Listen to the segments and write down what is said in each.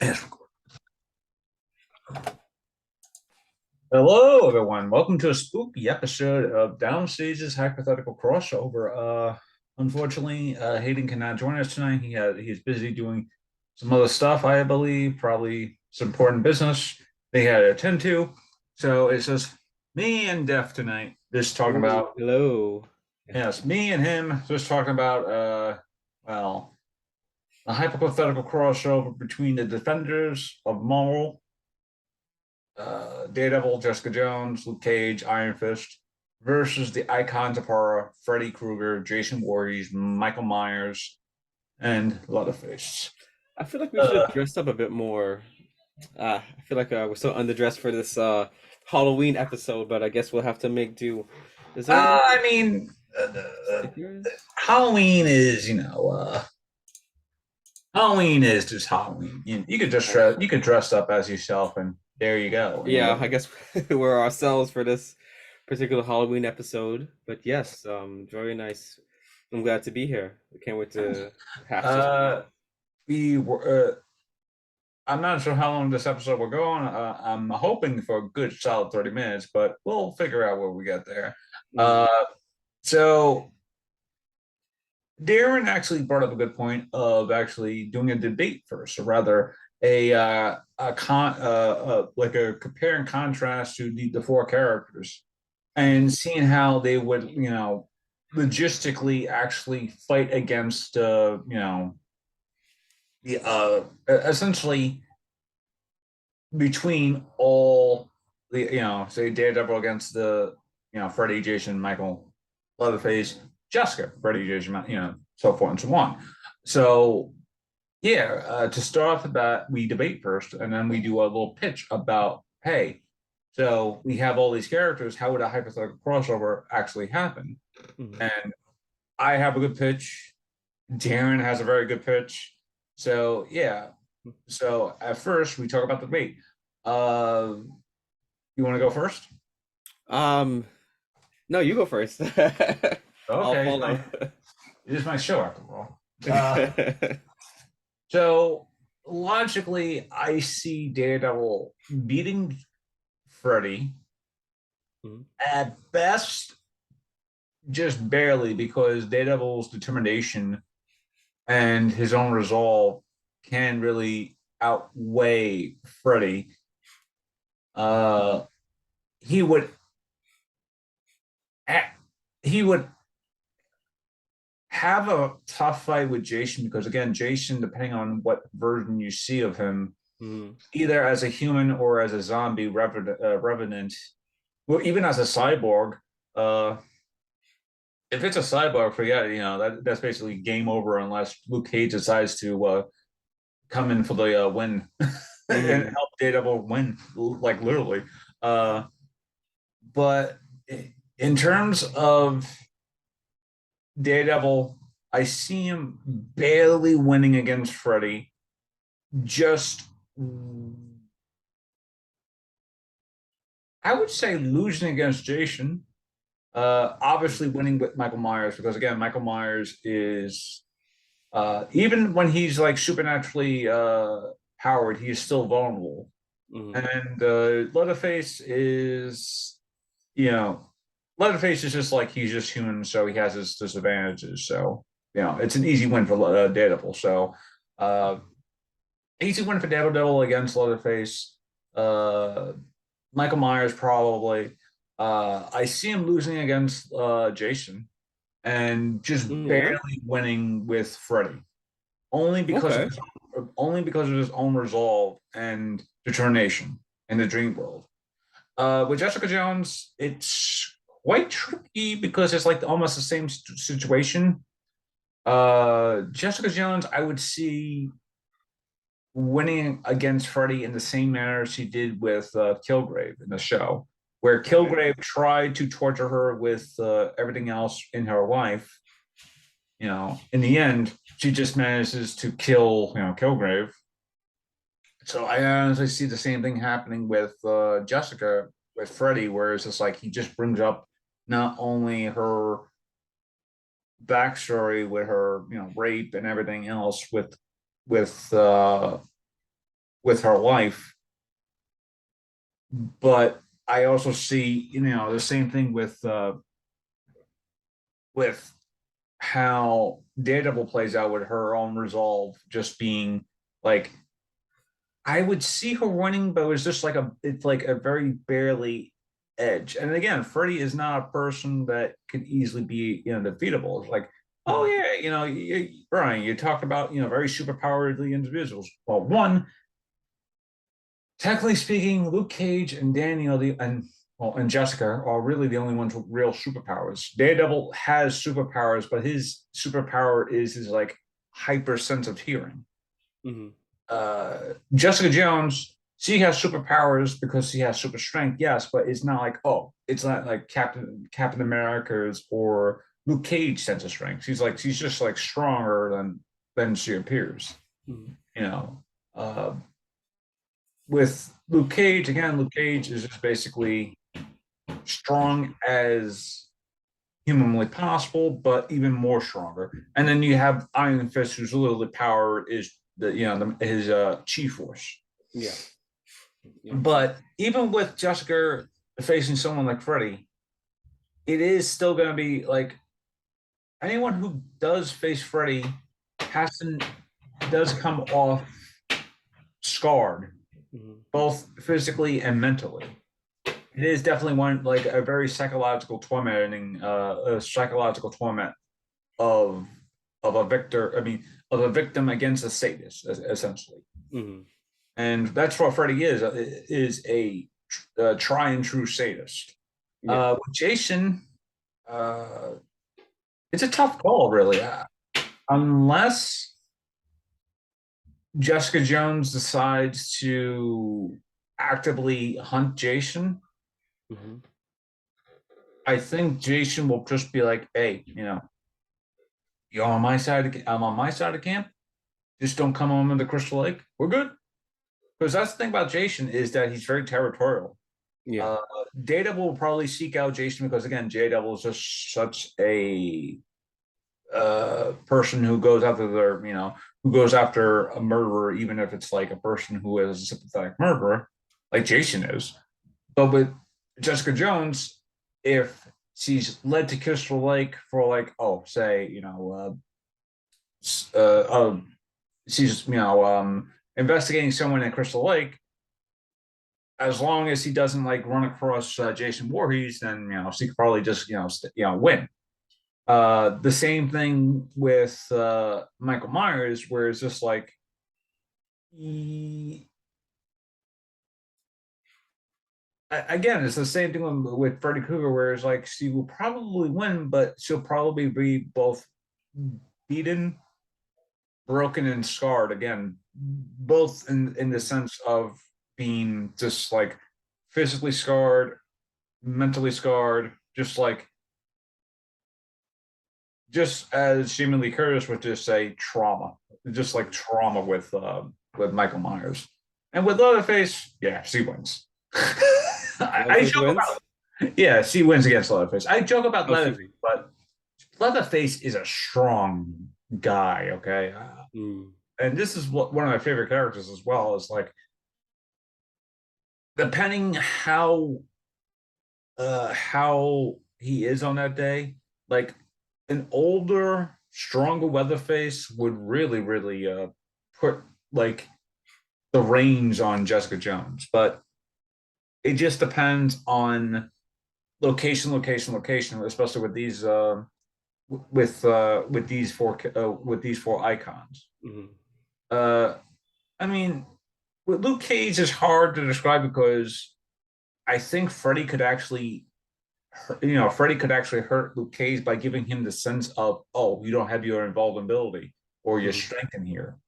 Yes. Hello, everyone. Welcome to a spooky episode of Downstage's Hypothetical Crossover. Unfortunately, Hayden cannot join us tonight. He's busy doing some other stuff, I believe, probably some important business they had to attend to. So it's just me and Def tonight, just talking Oh, about, hello. yes, me and him just talking about, well, a hypothetical crossover between the defenders of moral Daredevil, Jessica Jones, Luke Cage, Iron Fist, versus the icons of horror, Freddy Krueger, Jason Voorhees, Michael Myers, and Leatherface. I feel like we should have Uh, dressed up a bit more. I feel like we're so underdressed for this Halloween episode, but I guess we'll have to make do. Is there any I mean, stickers? Halloween is, Halloween is just Halloween. You could just Uh, dress up as yourself, and there you go. yeah, I guess we're ourselves for this particular Halloween episode. But yes, very nice. I'm glad to be here. I can't wait to hash this one Uh, out. we were. I'm not sure how long this episode will go on. I'm hoping for a good solid 30 minutes, but we'll figure out where we get there. Uh, Mhm. so Darren actually brought up a good point of actually doing a debate first, or rather like a compare and contrast to the four characters and seeing how they would, logistically actually fight against, essentially between all say Daredevil against Freddy, Jason, Michael, Leatherface, Jessica, Freddy, Jason, so forth and so on. So yeah, to start off the bat, we debate first, and then we do a little pitch about, hey, so we have all these characters. How would a hypothetical crossover actually happen? Mhm. And I have a good pitch. Darren has a very good pitch. So yeah. So at first we talk about the debate. Uh, you want to go first? Um, no, you go first. I'll Okay, follow. it is my show after all. So logically, I see Daredevil beating Freddy Mhm. at best, just barely, because Daredevil's determination and his own resolve can really outweigh Freddy. Uh, he would he would have a tough fight with Jason because again, Jason, depending on what version you see of him, Mhm. either as a human or as a zombie revenant, well, even as a cyborg, uh, if it's a cyborg, forget it. That's basically game over unless Luke Cage decides to come in for the win and Mhm. help Daredevil win, like literally. Uh, but in terms of Daredevil, I see him barely winning against Freddy. Just, I would say losing against Jason. Obviously winning with Michael Myers because again, Michael Myers is even when he's like supernaturally powered, he is still vulnerable. Mhm. And Leatherface is, you know, Leatherface is just like he's just human, so he has his disadvantages. So it's an easy win for Daredevil. So uh, easy win for Daredevil against Leatherface. Uh, Michael Myers probably. I see him losing against Jason and just Yeah. barely winning with Freddy, only because of Okay. his only because of his own resolve and determination in the dream world. With Jessica Jones, it's quite tricky because it's like almost the same situation. Jessica Jones, I would see winning against Freddy in the same manner she did with Kilgrave in the show, where Okay. Kilgrave tried to torture her with everything else in her life. In the end, she just manages to kill, Kilgrave. So I honestly see the same thing happening with Jessica with Freddy, where it's just like he just brings up not only her backstory with her, rape and everything else with with her life, but I also see, the same thing with how Daredevil plays out with her own resolve just being like I would see her winning, but it was just it's like a very barely edge. And again, Freddy is not a person that could easily be, defeatable. It's like, oh Mhm. yeah, Brian, you talked about, very superpowered individuals. Well, one, technically speaking, Luke Cage and Daniel and Jessica are really the only ones with real superpowers. Daredevil has superpowers, but his superpower is his like hyper sense of hearing. Mhm. Jessica Jones, she has superpowers because she has super strength, yes, but it's not like, oh, it's not like Captain America's or Luke Cage sense of strength. She's just like stronger than she appears. Mhm. You know, uh, with Luke Cage, again, Luke Cage is just basically strong as humanly possible, but even more stronger. And then you have Iron Fist, whose literally power is his chi force. Yeah. Yeah. But even with Jessica facing someone like Freddy, it is still going to be like anyone who does face Freddy has to does come off scarred, Mhm. both physically and mentally. It is definitely one like a very a psychological torment of a victor. I mean, of a victim against a sadist, essentially. Mhm. And that's what Freddy is a try and true sadist. Yeah. With Jason, uh, it's a tough call, really, unless Jessica Jones decides to actively hunt Jason. Mhm. I think Jason will just be like, "Hey, you're on my side. I'm on my side of camp. Just don't come on the Crystal Lake. We're good." Because that's the thing about Jason is that he's very territorial. Yeah. Uh, Daredevil will probably seek out Jason because again, Daredevil is just such a person who goes after who goes after a murderer, even if it's like a person who is a sympathetic murderer, like Jason is. But with Jessica Jones, if she's led to Crystal Lake for like, oh, say, uh, uh, she's investigating someone at Crystal Lake, as long as he doesn't like run across Jason Voorhees, then she could probably just win. The same thing with Michael Myers, where it's just like he, again, it's the same thing with Freddy Krueger, where it's like she will probably win, but she'll probably be both beaten, broken, and scarred again, both in the sense of being just like physically scarred, mentally scarred, just as Jamie Lee Curtis would just say trauma, just like trauma with Michael Myers, and with Leatherface, yeah, she wins. I Leatherface joke wins. about yeah, she wins against Leatherface. I joke about Oh, she Leatherface, wins. but Leatherface is a strong guy. Okay, Mm. and this is one of my favorite characters as well. Is like depending how he is on that day, like an older, stronger Leatherface would really, really put like the reins on Jessica Jones. But it just depends on location, location, location, especially with these with these four icons. Mhm. Uh, I mean, with Luke Cage is hard to describe because I think Freddie could actually hurt Luke Cage by giving him the sense of, oh, you don't have your invulnerability or your Mhm. strength in here.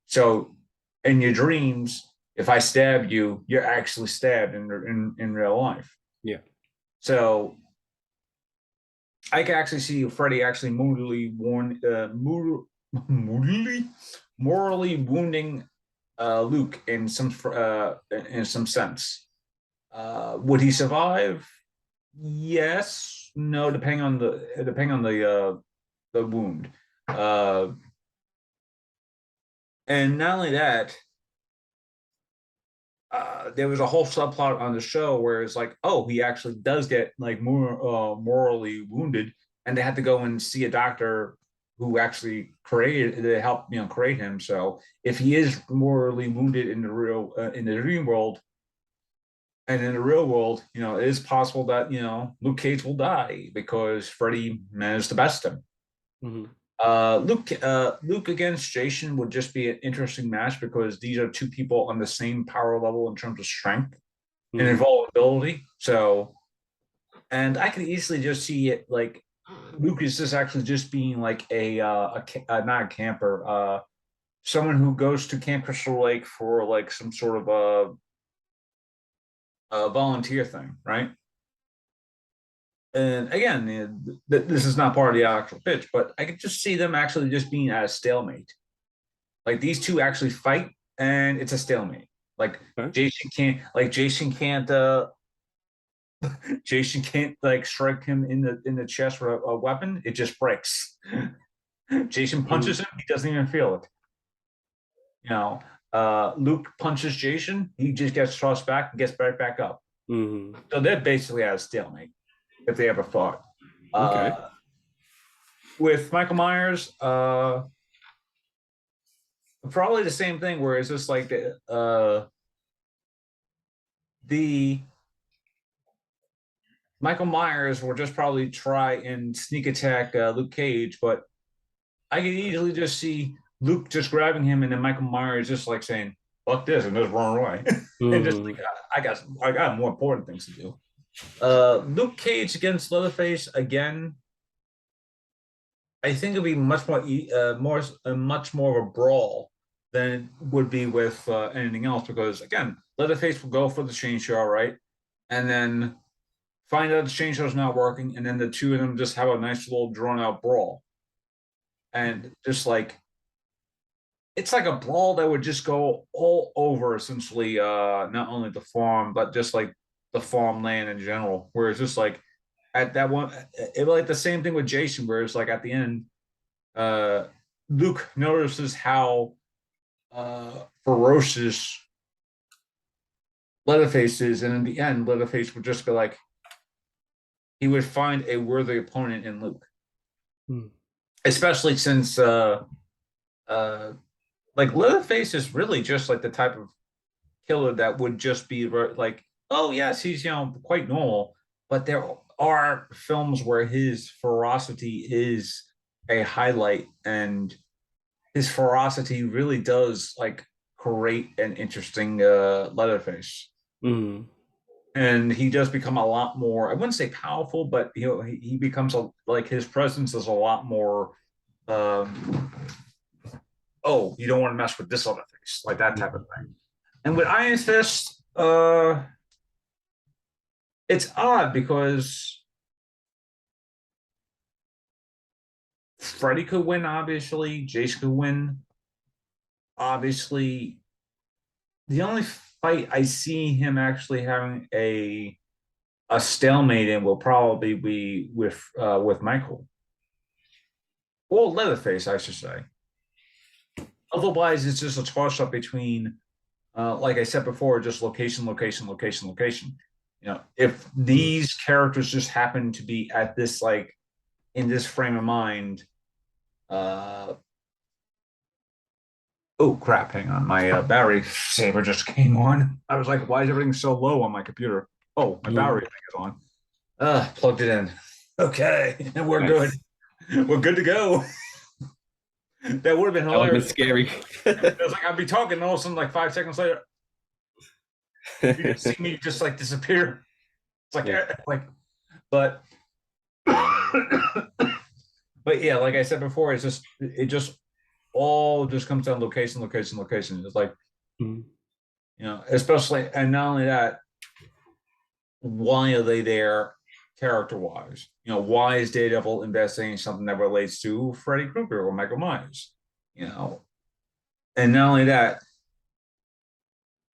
So in your dreams, if I stab you, you're actually stabbed in real life. Yeah. So I can actually see Freddie actually morally wounding Luke in some sense. Would he survive? Yes, no, depending on the wound. Uh, and not only that, there was a whole subplot on the show where it's like, oh, he actually does get like more morally wounded, and they had to go and see a doctor who actually created to help create him. So if he is morally wounded in the real in the dream world, and in the real world, it is possible that Luke Cage will die because Freddy managed to best him. Mhm. Luke against Jason would just be an interesting match because these are two people on the same power level in terms of strength and Mhm. invulnerability. So, and I could easily just see it like Luke is just actually just being like not a camper, someone who goes to Camp Crystal Lake for like some sort of a volunteer thing, right? And again, this is not part of the actual pitch, but I could just see them actually just being at a stalemate. Like these two actually fight, and it's a stalemate. Like Okay. Jason can't like strike him in the chest with a weapon. It just breaks. Jason Mhm. punches him, he doesn't even feel it. You know, Luke punches Jason, he just gets tossed back and gets right back up. Mhm. So they're basically at a stalemate if they ever fought. Okay. With Michael Myers, probably the same thing where it's just like the Michael Myers will just probably try and sneak attack Luke Cage, but I can easily just see Luke just grabbing him and then Michael Myers just like saying, fuck this, and just run away. And just Mhm. like, I got more important things to do. Luke Cage against Leatherface again, I think it'd be much more of a brawl than it would be with anything else because again, Leatherface will go for the chainsaw, right? And then find out the chainsaw's not working, and then the two of them just have a nice little drawn out brawl. And just like it's like a brawl that would just go all over essentially not only the farm, but just like the farmland in general. Where it's just like at that one it like the same thing with Jason, where it's like at the end, uh Luke notices how ferocious Leatherface is, and in the end, Leatherface would just be like he would find a worthy opponent in Luke. Mhm. Especially since uh like Leatherface is really just like the type of killer that would just be like, oh yes, he's quite normal, but there are films where his ferocity is a highlight, and his ferocity really does like create an interesting Leatherface, Mhm. and he does become a lot more. I wouldn't say powerful, but he becomes like his presence is a lot more. Um, oh, you don't want to mess with this other face, like that type of thing. And with Iron Fist, it's odd because Freddy could win, obviously. Jace could win, obviously. The only fight I see him actually having a stalemate in will probably be with Michael. Or Leatherface, I should say. Otherwise, it's just a toss up between, like I said before, just location, location, location, location. If Mhm. these characters just happen to be at this like in this frame of mind, uh, oh crap, hang on. My battery saver just came on. I was like, why is everything so low on my computer? Oh, my battery Mhm. thing is on. Plugged it in. Okay, and we're good. Nice. We're good to go. That would have been That would have been hilarious. scary. It was like I'd be talking, and all of a sudden, like 5 seconds later, you just see me just like disappear. It's like, Yeah. but, but yeah, like I said before, it just all just comes down to location, location, location. It's like Mhm. especially, and not only that, why are they there character wise? Why is Daredevil investigating something that relates to Freddy Krueger or Michael Myers? You know, and not only that,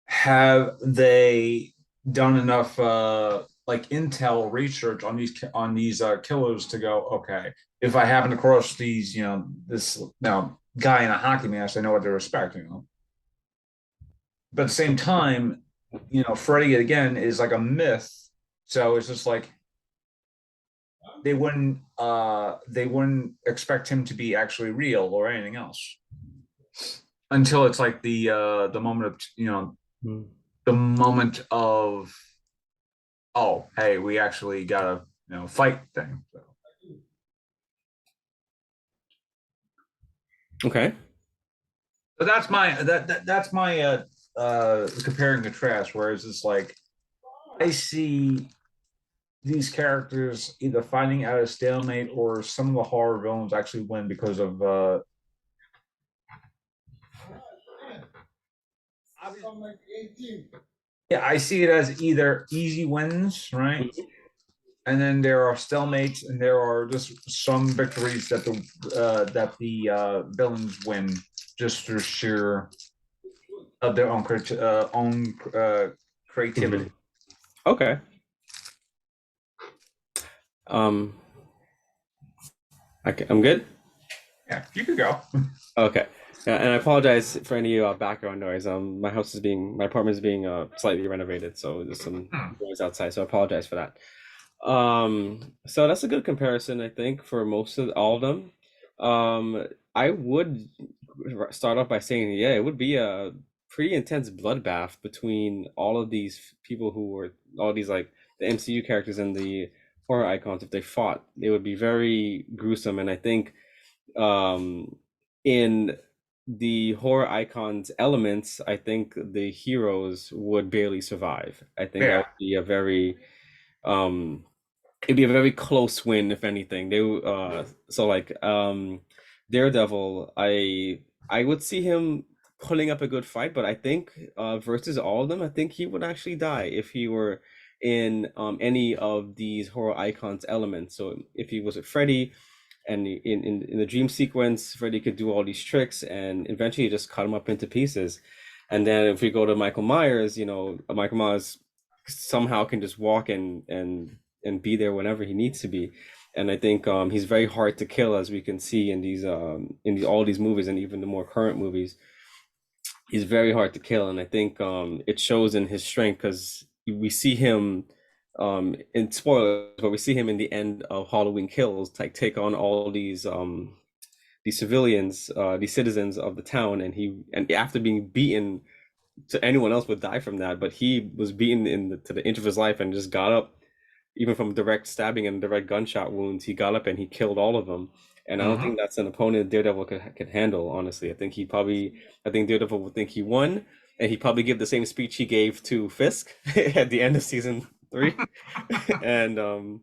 have they done enough like intel research on these killers to go, okay, if I happen across these, this guy in a hockey mask, I know what to expect. But at the same time, Freddy again is like a myth. So it's just like they wouldn't expect him to be actually real or anything else until it's like the moment of Hmm. the moment of, oh, hey, we actually got a fight thing. So Okay. that's my compare and contrast. Whereas it's like I see these characters either finding out a stalemate or some of the horror villains actually win because of yeah, I see it as either easy wins, right? And then there are stalemates, and there are just some victories that the villains win just through sheer of their own Hmm. creativity. Okay. Um, I'm good. Yeah, you could go. Okay. And I apologize for any background noise. My apartment is being slightly renovated, so there's some Hmm. noise outside. So I apologize for that. So that's a good comparison, I think, for most of all of them. I would start off by saying, yeah, it would be a pretty intense bloodbath between all of these people who were all these like the MCU characters and the horror icons. If they fought, it would be very gruesome, and I think in the horror icons elements, I think the heroes would barely survive. I think that Yeah. would be a very um it'd be a very close win if anything. So like Daredevil, I would see him putting up a good fight, but I think versus all of them, I think he would actually die if he were in any of these horror icons elements. So if he was a Freddy, and in the dream sequence, Freddy could do all these tricks and eventually just cut him up into pieces. And then if we go to Michael Myers, Michael Myers somehow can just walk and be there whenever he needs to be. And I think he's very hard to kill, as we can see in all these movies and even the more current movies. He's very hard to kill, and I think it shows in his strength because we see him in spoilers, but we see him in the end of Halloween Kills like take on all these civilians, these citizens of the town, and after being beaten, so anyone else would die from that, but he was beaten to the inch of his life and just got up, even from direct stabbing and direct gunshot wounds. He got up and he killed all of them. And I don't think Hmm. that's an opponent Daredevil could handle. Honestly, I think Daredevil would think he won, and he'd probably give the same speech he gave to Fisk at the end of season 3, and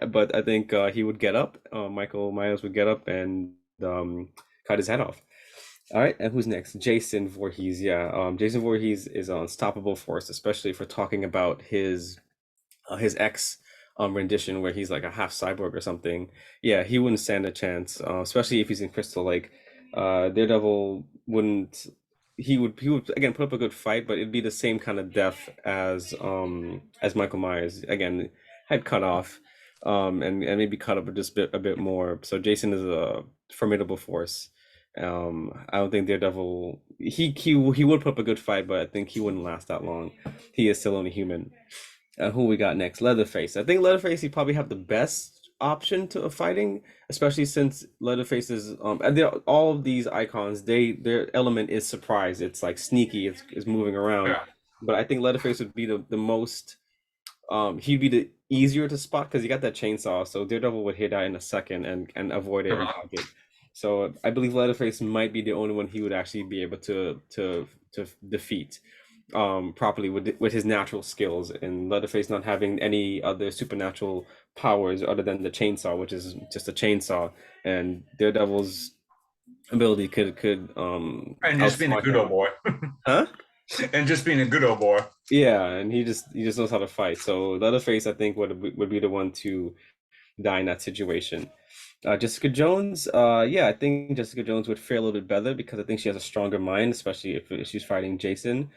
but I think he would get up. Michael Myers would get up and um, cut his head off. All right, and who's next? Jason Voorhees. Yeah, Jason Voorhees is an unstoppable force, especially for talking about his ex rendition where he's like a half cyborg or something. Yeah, he wouldn't stand a chance, especially if he's in Crystal Lake. Daredevil wouldn't. He would again put up a good fight, but it'd be the same kind of death as Michael Myers. Again, head cut off, and maybe cut up just a bit more. So Jason is a formidable force. I don't think Daredevil he would put up a good fight, but I think he wouldn't last that long. He is still only human. Who we got next? Leatherface. I think Leatherface he probably have the best option to fighting, especially since Leatherface is and all of these icons, their element is surprise. It's like sneaky. It's moving around. Yeah. But I think Leatherface would be the most he'd be the easier to spot because he got that chainsaw. So Daredevil would hit that in a second and avoid it and dodge it. So I believe Leatherface might be the only one he would actually be able to defeat properly with his natural skills, and Leatherface not having any other supernatural powers other than the chainsaw, which is just a chainsaw, and Daredevil's ability could And just being a outsmart good old him. boy. Huh? And just being a good old boy. Yeah, and he just knows how to fight. So Leatherface, I think, would be the one to die in that situation. Jessica Jones, yeah, I think Jessica Jones would fare a little bit better because I think she has a stronger mind, especially if she's fighting Jason.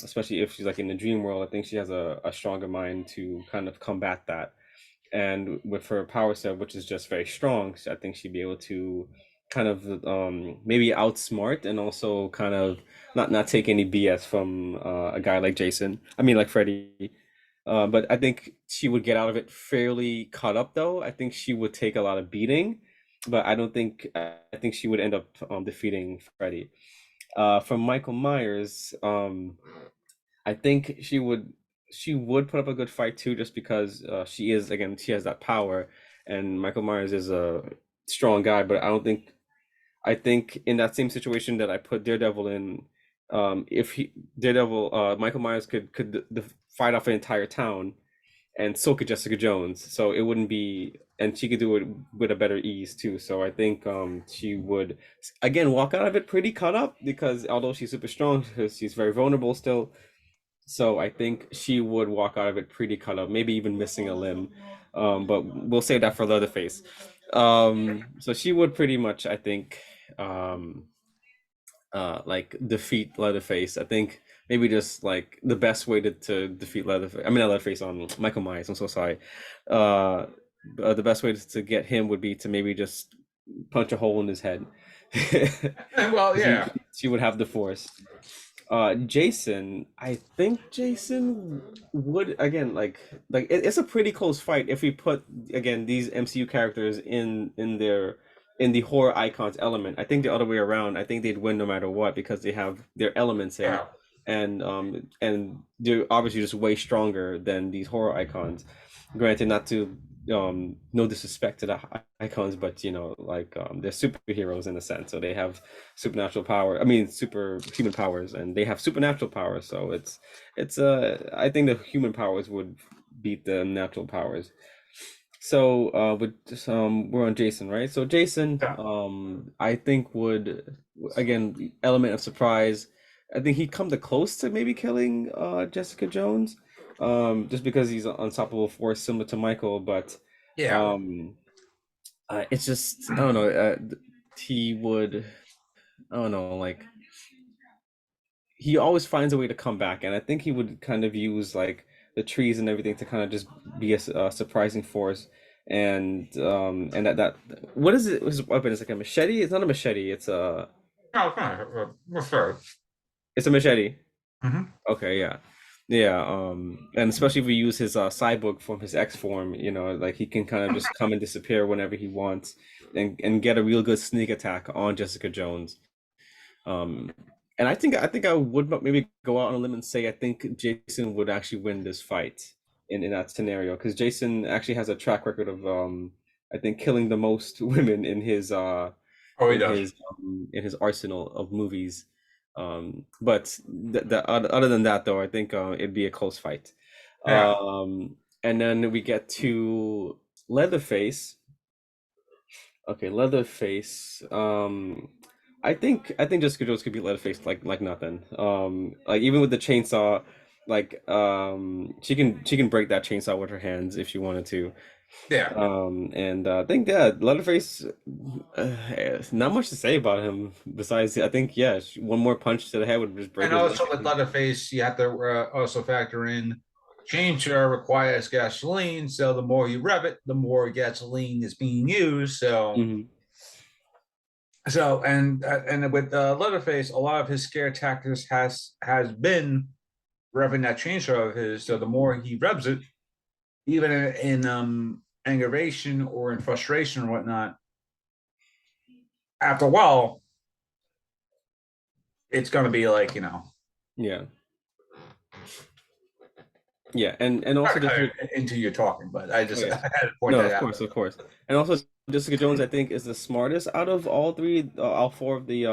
Especially if she's like in the dream world, I think she has a stronger mind to kind of combat that. And with her power set, which is just very strong, I think she'd be able to. kind of maybe outsmart and also kind of not take any BS from a guy like Jason. I mean, like Freddy. But I think she would get out of it fairly caught up, though. I think she would take a lot of beating, but I don't think I think she would end up defeating Freddy. From Michael Myers, I think she would put up a good fight too, just because she is again she has that power, and Michael Myers is a strong guy. But I think in that same situation that I put Daredevil in, if he Daredevil Michael Myers could fight off an entire town, and so could Jessica Jones. So it wouldn't be, and she could do it with a better ease too. So I think she would again walk out of it pretty caught up because although she's super strong, she's very vulnerable still. So I think she would walk out of it pretty cut up, maybe even missing a limb. But we'll save that for Leatherface. So she would pretty much, I think, um, like defeat Leatherface. I think maybe just like the best way to defeat Leatherface. I mean, not Leatherface on Michael Myers. I'm so sorry. Uh, the best way to get him would be to maybe just punch a hole in his head. Well, yeah. She would have the force. Jason, I think Jason would again it's a pretty close fight if we put again these MCU characters in the horror icons element. I think the other way around. I think they'd win no matter what because they have their elements in, Yeah. and they're obviously just way stronger than these horror icons. Granted, not to no disrespect to the icons, but like they're superheroes in a sense, so they have supernatural power. I mean, superhuman powers, and they have supernatural powers. So it's I think the human powers would beat the natural powers. So we're on Jason, right? So Jason, Yeah. I think would again element of surprise. I think he'd come the close to maybe killing Jessica Jones, just because he's an unstoppable force similar to Michael. But Yeah. um, it's just I don't know. He would I don't know like he always finds a way to come back, and I think he would kind of use like the trees and everything to kind of just be a surprising force. And that what is it? His weapon is like a machete. It's not a machete. No, it's fine. We're fair. It's a machete. Hmm. Okay, yeah, yeah. And especially if we use his cyborg from his X form, like he can kind of just come and disappear whenever he wants, and get a real good sneak attack on Jessica Jones. Um, and I think I would maybe go out on a limb and say I think Jason would actually win this fight in that scenario because Jason actually has a track record of I think killing the most women Oh, he in does. his in his arsenal of movies. But other than that though, I think it'd be a close fight. Yeah. And then we get to Leatherface. Okay, Leatherface. I think Jessica Jones could beat Leatherface like nothing. Like even with the chainsaw, like she can break that chainsaw with her hands if she wanted to. Yeah. And I think Leatherface. Not much to say about him besides I think yeah, one more punch to the head would just break And his also with leg. Leatherface, you have to also factor in chainsaw requires gasoline. So the more you rev it, the more gasoline is being used. Hmm. And with Leatherface, a lot of his scare tactics has been revving that chainsaw of his. So the more he revs it, even in aggravation or in frustration or whatnot, after a while, it's going to be like Yeah, yeah, and not also to cut Jessica. it into you talking, but I Oh just yeah. I had to point No, that of out. course, of course. And also Jessica Jones, I think, is the smartest out of all three, all four of the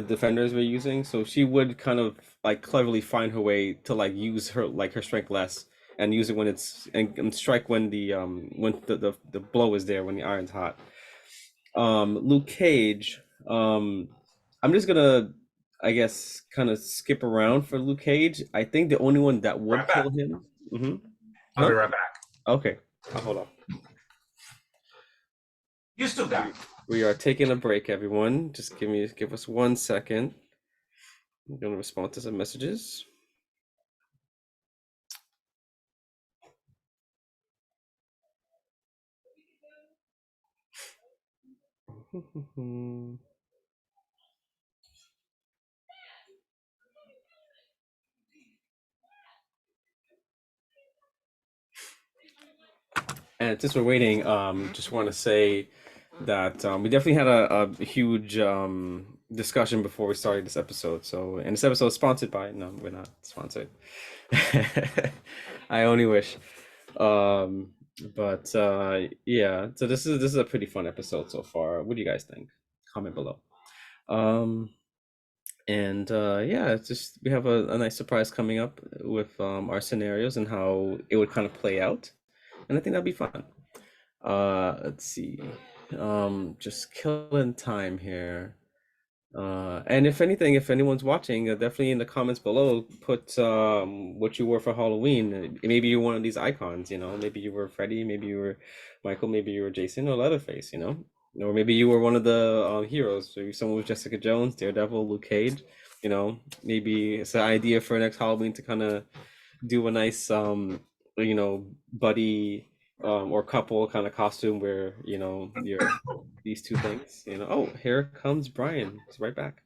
defenders we're using. So she would kind of like cleverly find her way to like use her strength less and use it when it's and strike when the blow is there when the iron's hot. Luke Cage, I'm just gonna I guess kind of skip around for Luke Cage. I think the only one that would Right back. kill him. Hmm. I'll be Huh? right back. Okay. Hold on. You still got. We are taking a break, everyone. Just give us 1 second. I'm gonna respond to some messages. And since we're waiting, just want to say that we definitely had a huge discussion before we started this episode. So, and this episode is sponsored by, no, we're not sponsored. I only wish. Um, but yeah, so this is a pretty fun episode so far. What do you guys think? Comment below. Um, and yeah, it's just we have a nice surprise coming up with our scenarios and how it would kind of play out, and I think that'd be fun. Let's see. Just killing time here. And if anything, if anyone's watching, definitely in the comments below, put what you wore for Halloween. Maybe you're one of these icons, you know. Maybe you were Freddy, maybe you were Michael, maybe you were Jason or Leatherface, you know. Or maybe you were one of the heroes. Maybe someone was Jessica Jones, Daredevil, Luke Cage. You know, maybe it's an idea for next Halloween to kind of do a nice you know, buddy or couple kind of costume where, you know, you're these two things, you know. Oh, here comes Brian. He's right back.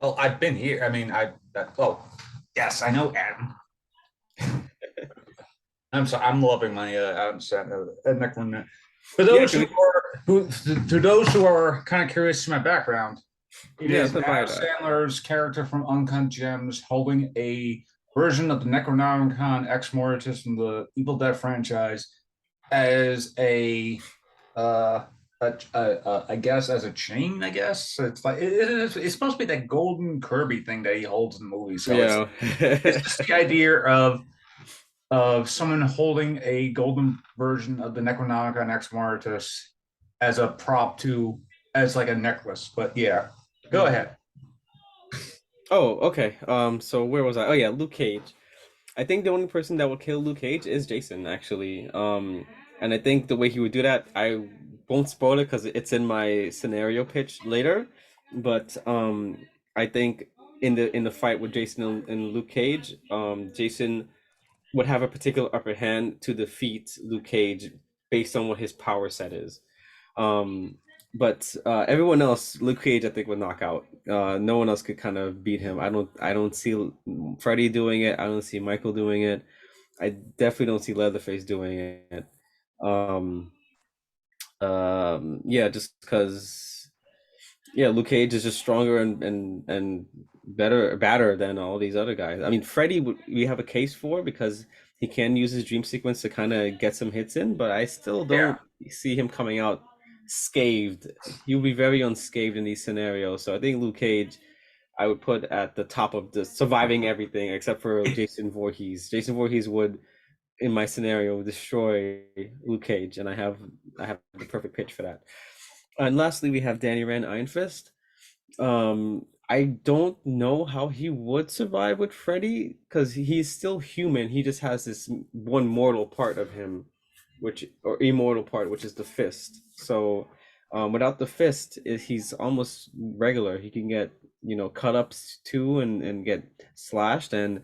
Well, I've been here. I mean, oh, yes, I know Adam. I'm sorry. I'm loving my Adam Sandler necromancer. For Yeah, those can who we, are who to those who are kind of curious to my background, it yeah, is let's Adam admire that. Sandler's character from Uncut Gems holding a version of the Necronomicon Ex Mortis from the Evil Dead franchise as uh, I guess as a chain. I guess it's like it's supposed to be that golden Kirby thing that he holds in the movie. So Yeah. it's just the idea of someone holding a golden version of the Necronomicon Ex Mortis as a prop to as like a necklace. But yeah, go Mhm. ahead. Oh, okay. So where was I? Oh yeah, Luke Cage. I think the only person that would kill Luke Cage is Jason, actually. And I think the way he would do that, I won't spoil it because it's in my scenario pitch later. But I think in the fight with Jason and Luke Cage, Jason would have a particular upper hand to defeat Luke Cage based on what his power set is. Um, but everyone else, Luke Cage, I think would knock out. No one else could kind of beat him. I don't see Freddy doing it. I don't see Michael doing it. I definitely don't see Leatherface doing it. Um, yeah, just because yeah, Luke Cage is just stronger and better than all these other guys. I mean, Freddy we have a case for because he can use his dream sequence to kind of get some hits in, but I still Yeah. don't see him coming out scathed. He'll be very unscathed in these scenarios. So I think Luke Cage I would put at the top of the surviving everything except for Jason Voorhees. Jason Voorhees would in my scenario destroy Luke Cage, and I have the perfect pitch for that. And lastly, we have Danny Rand Iron Fist. I don't know how he would survive with Freddy because he's still human. He just has this one mortal part of him, which or immortal part, which is the fist. So, without the fist, he's almost regular. He can get cut ups too, and get slashed, and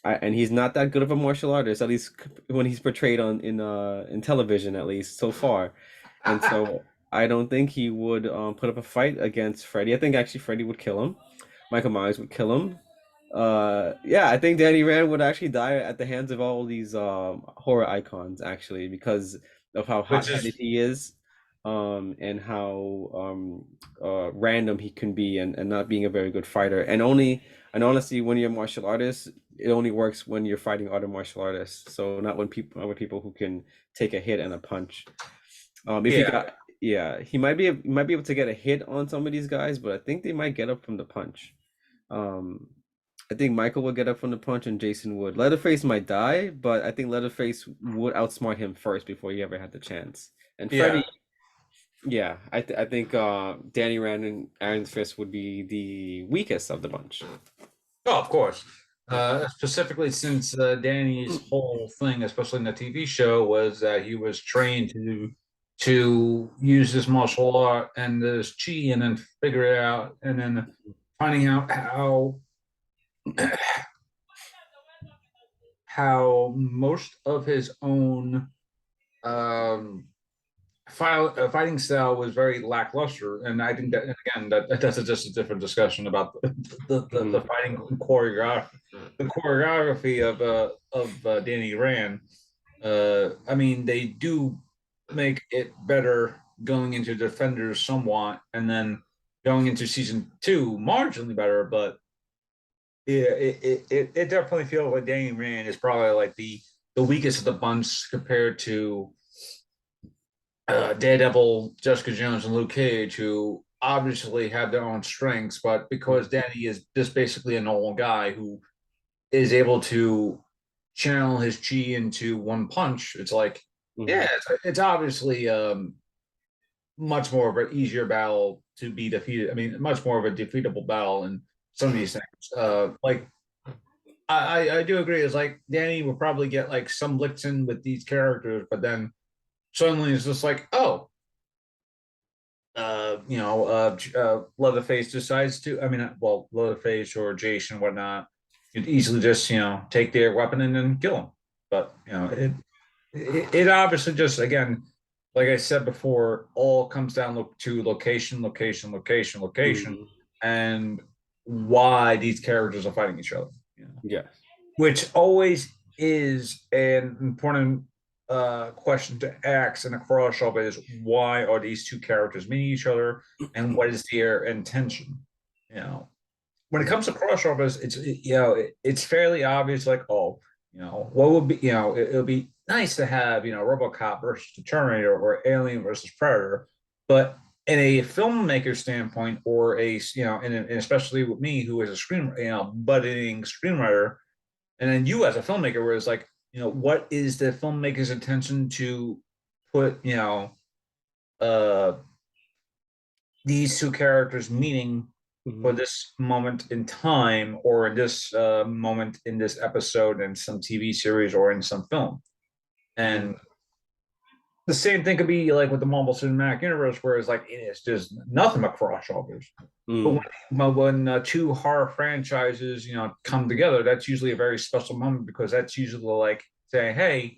he's not that good of a martial artist. At least when he's portrayed on in television, at least so far, and so. I don't think he would put up a fight against Freddy. I think actually Freddy would kill him. Michael Myers would kill him. Yeah, I think Danny Rand would actually die at the hands of all these horror icons actually because of how Which hot-headed is he is, and how random he can be, and not being a very good fighter. And honestly, when you're a martial artist, it only works when you're fighting other martial artists. So not when people who can take a hit and a punch. If he yeah, got, yeah, he might be able to get a hit on some of these guys, but I think they might get up from the punch. Um, I think Michael would get up from the punch and Jason would. Leatherface might die, but I think Leatherface would outsmart him first before he ever had the chance. And Freddy, yeah. yeah, I think Danny Rand and Aaron Fist would be the weakest of the bunch. Oh, of course. Yeah. Specifically, since Danny's whole thing, especially in the TV show, was that he was trained to use this martial art and this chi, and then figure it out, and then finding out how most of his own um, fighting style was very lackluster, and I think that, and again, that's just a different discussion about the Hmm. fighting choreography, the choreography of Danny Rand. I mean, they do make it better going into Defenders somewhat, and then going into season two marginally better, but yeah, it definitely feels like Danny Rand is probably like the weakest of the bunch compared to Daredevil, Jessica Jones, and Luke Cage, who obviously have their own strengths, but because Danny is just basically a normal guy who is able to channel his chi into one punch, it's like, yeah, Hmm. it's obviously much more of an easier battle to be defeated. I mean, much more of a defeatable battle in some of these things. Like I do agree. It's like Danny will probably get like some licks in with these characters, but then suddenly it's just like, oh, Leatherface decides to. I mean, well, Leatherface or Jason, whatnot, could easily just take their weapon and then kill him. But it obviously just again, like I said before, all comes down to location, location, location, location, Hmm. and why these characters are fighting each other. Yes. Which always is an important question to ask in a crossover is why are these two characters meeting each other and what is their intention? You know, when it comes to crossovers, it's fairly obvious. Like, oh, what would be it'll be nice to have RoboCop versus the Terminator or Alien versus Predator, but in a filmmaker standpoint, or and especially with me who is a budding screenwriter, and then you as a filmmaker, where it's like, what is the filmmaker's intention to put, uh, these two characters meeting for Hmm. this moment in time, or in this moment in this episode in some TV series or in some film. Hmm. And the same thing could be like with the Marvel Cinematic Universe, where it's like it's just nothing but crossovers. But Hmm. when two horror franchises, come together, that's usually a very special moment because that's usually like saying, "Hey,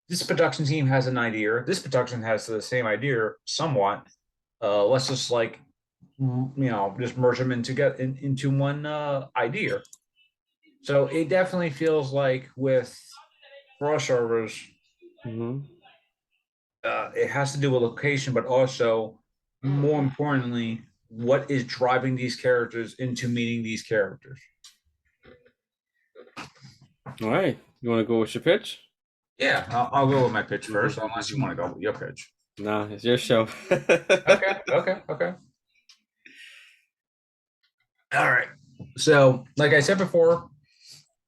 this production team has an idea. This production has the same idea somewhat. Let's just like just merge them into one idea." So it definitely feels like with crossovers, Hmm. it has to do with location, but also more importantly, what is driving these characters into meeting these characters. All right. You want to go with your pitch? Yeah, I'll go with my pitch first, unless you want to go with your pitch. Nah, it's your show. Okay, okay, okay. All right. So, like I said before,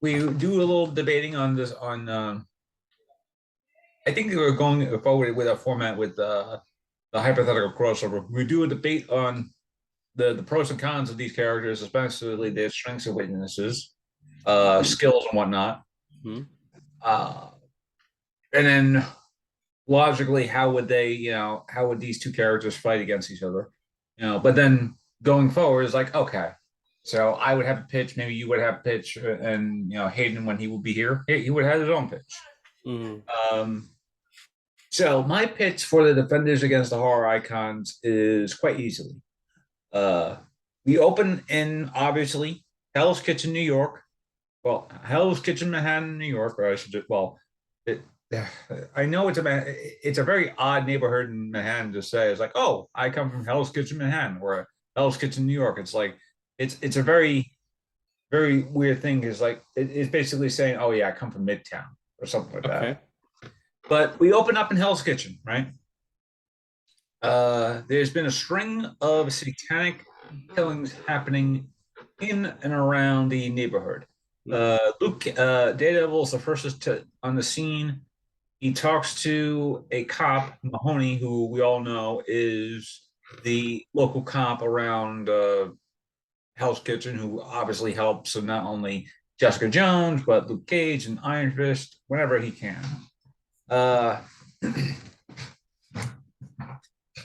we do a little debating on this. I think we were going forward with a format with the hypothetical crossover. We do a debate on the pros and cons of these characters, especially their strengths and weaknesses, skills and whatnot. Hmm. Uh, and then logically, how would these two characters fight against each other? But then going forward is like, okay, so I would have a pitch, maybe you would have a pitch, and Hayden, when he would be here, he would have his own pitch. Hmm. Um, so my pitch for the Defenders against the Horror Icons is quite easily. Uh, we open in obviously Hell's Kitchen, New York. Well, Hell's Kitchen, Manhattan, New York, or I should just it. I know it's a very odd neighborhood in Manhattan to say. It's like, oh, I come from Hell's Kitchen, Manhattan, or Hell's Kitchen, New York. It's like it's a very weird thing. Is like it's basically saying, oh yeah, I come from Midtown or something like that. Okay. But we open up in Hell's Kitchen, right? There's been a string of satanic killings happening in and around the neighborhood. Hmm. Daredevil's the first on the scene. He talks to a cop, Mahoney, who we all know is the local cop around Hell's Kitchen, who obviously helps so not only Jessica Jones, but Luke Cage and Iron Fist whenever he can. Uh,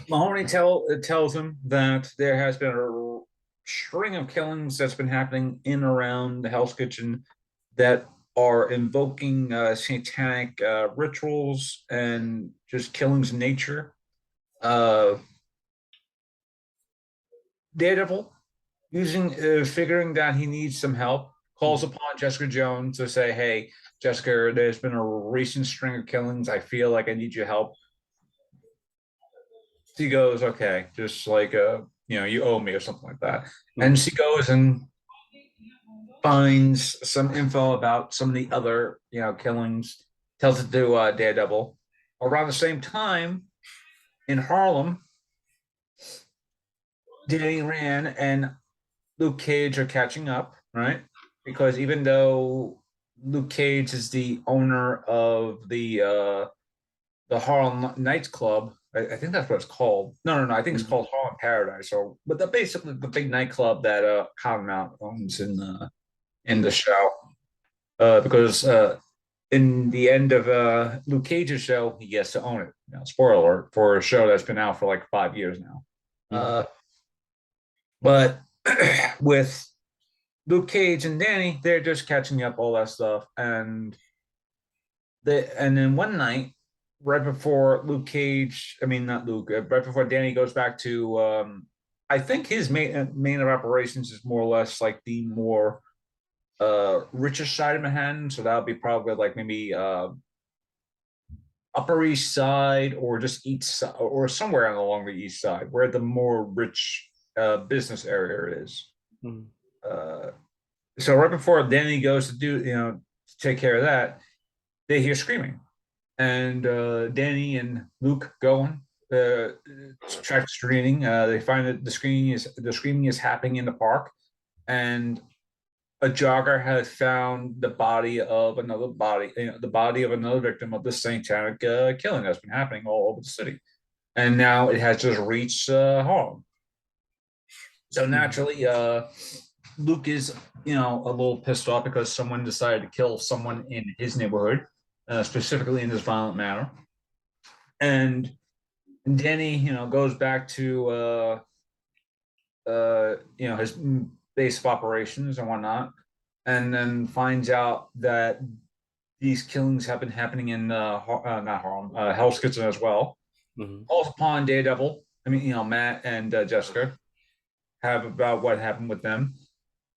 Mahoney tells him that there has been a string of killings that's been happening in around the Hell's Kitchen that are invoking satanic rituals and just killings in nature. Uh, Daredevil figuring that he needs some help, calls Mhm. upon Jessica Jones to say, "Hey, Jessica, there's been a recent string of killings. I feel like I need your help." She goes, "Okay, just like you owe me or something like that." And Mhm. she goes and finds some info about some of the other killings, tells it to Daredevil. Around the same time in Harlem, Danny Rand and Luke Cage are catching up, right? Because even though Luke Cage is the owner of the Harlem Nights Club, I think that's what it's called. No. I think it's Mhm. called Harlem Paradise. So, but basically the big nightclub that Cottonmouth owns in the Mhm. show. Because in the end of Luke Cage's show, he gets to own it. Spoiler alert for a show that's been out for like 5 years now. Mhm. But with Luke Cage and Danny, they're just catching up all that stuff, and then one night, right before Luke Cage, I mean not Luke, right before Danny goes back to, I think his main of operations is more or less like the more richer side of Manhattan, so that would be probably like maybe Upper East Side or just East Side or somewhere along the East Side, where the more rich business area is. Mhm. Uh, so right before Danny goes to to take care of that, they hear screaming, and Danny and Luke go on track screening. They find that the screaming is happening in the park, and a jogger has found the body of another victim of the satanic killing that's been happening all over the city, and now it has just reached Harlem. So Mhm. naturally, Luke is, a little pissed off because someone decided to kill someone in his neighborhood, specifically in this violent manner. And Danny, goes back to his base of operations and whatnot, and then finds out that these killings have been happening in not Harlem, Hell's Kitchen as well. Mhm. Calls upon Daredevil. I mean, Matt and Jessica have about what happened with them.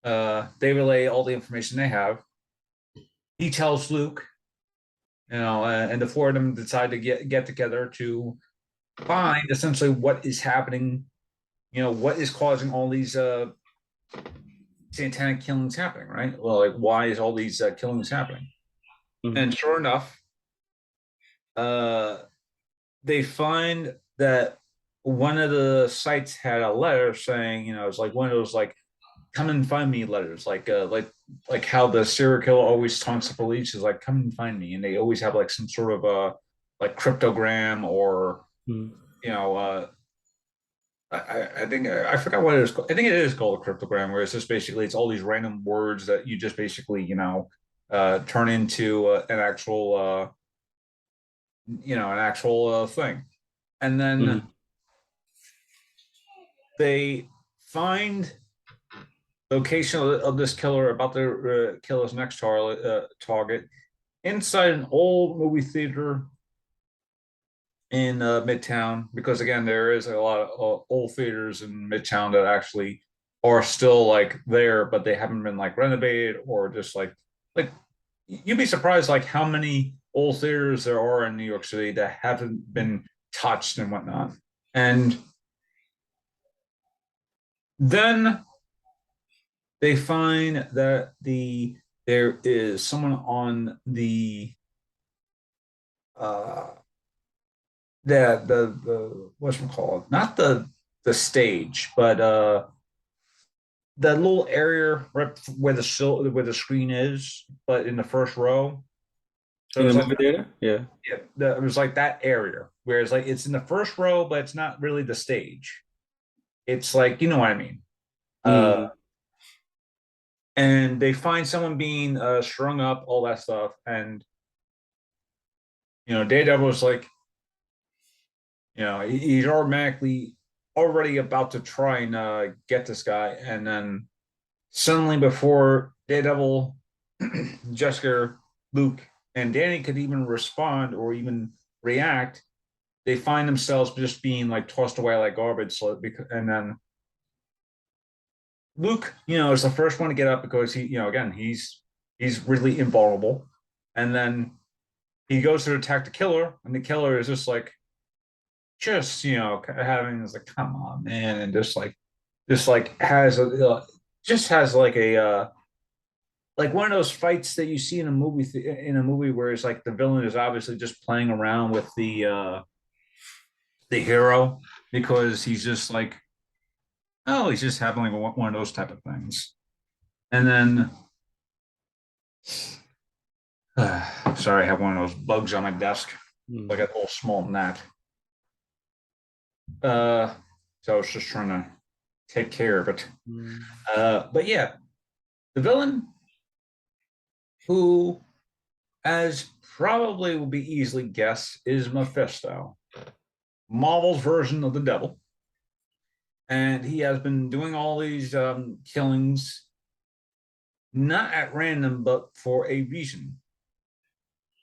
They relay all the information they have. He tells Luke, and the four of them decide to get together to find essentially what is happening. What is causing all these satanic killings happening, right? Well, like why is all these killings happening? Mhm. And sure enough, uh, they find that one of the sites had a letter saying, it's like one of those like "come and find me" letters, like how the serial killer always taunts the police is like "come and find me," and they always have like some sort of like cryptogram or Mhm. you know I think I forgot what it is called. I think it is called a cryptogram, where it's just basically it's all these random words that you just basically turn into an actual thing, and then Mhm. they find location of this killer about to kill his next target inside an old movie theater in Midtown, because again there is a lot of old theaters in Midtown that actually are still like there, but they haven't been like renovated or just like you'd be surprised like how many old theaters there are in New York City that haven't been touched and whatnot. And then they find that there is someone on uh the what's it called, not the stage, but that little area right where the screen is, but in the first row. So it In the was like movie theater? Yeah. it was like that area, whereas like it's in the first row, but it's not really the stage. It's like, you know what I mean. uh Mhm. and they find someone being strung up, all that stuff, and Daredevil was like, he's automatically already about to try and get this guy, and then suddenly, before Daredevil, Jessica, Luke, and Danny could even respond or even react, they find themselves just being like tossed away like garbage. So and then Luke, is the first one to get up because again, he's really invulnerable. And then he goes to attack the killer, and the killer is just like, having this like, come on, man, and just like has like a like one of those fights that you see in a movie where it's like the villain is obviously just playing around with the hero because he's just like, oh, he's just having like one of those type of things. And then, sorry, I have one of those bugs on my desk, like a little small gnat. Uh, so I was just trying to take care of it. But yeah, the villain who, as probably will be easily guessed, is Mephisto, Marvel's version of the devil. And he has been doing all these killings, not at random, but for a reason.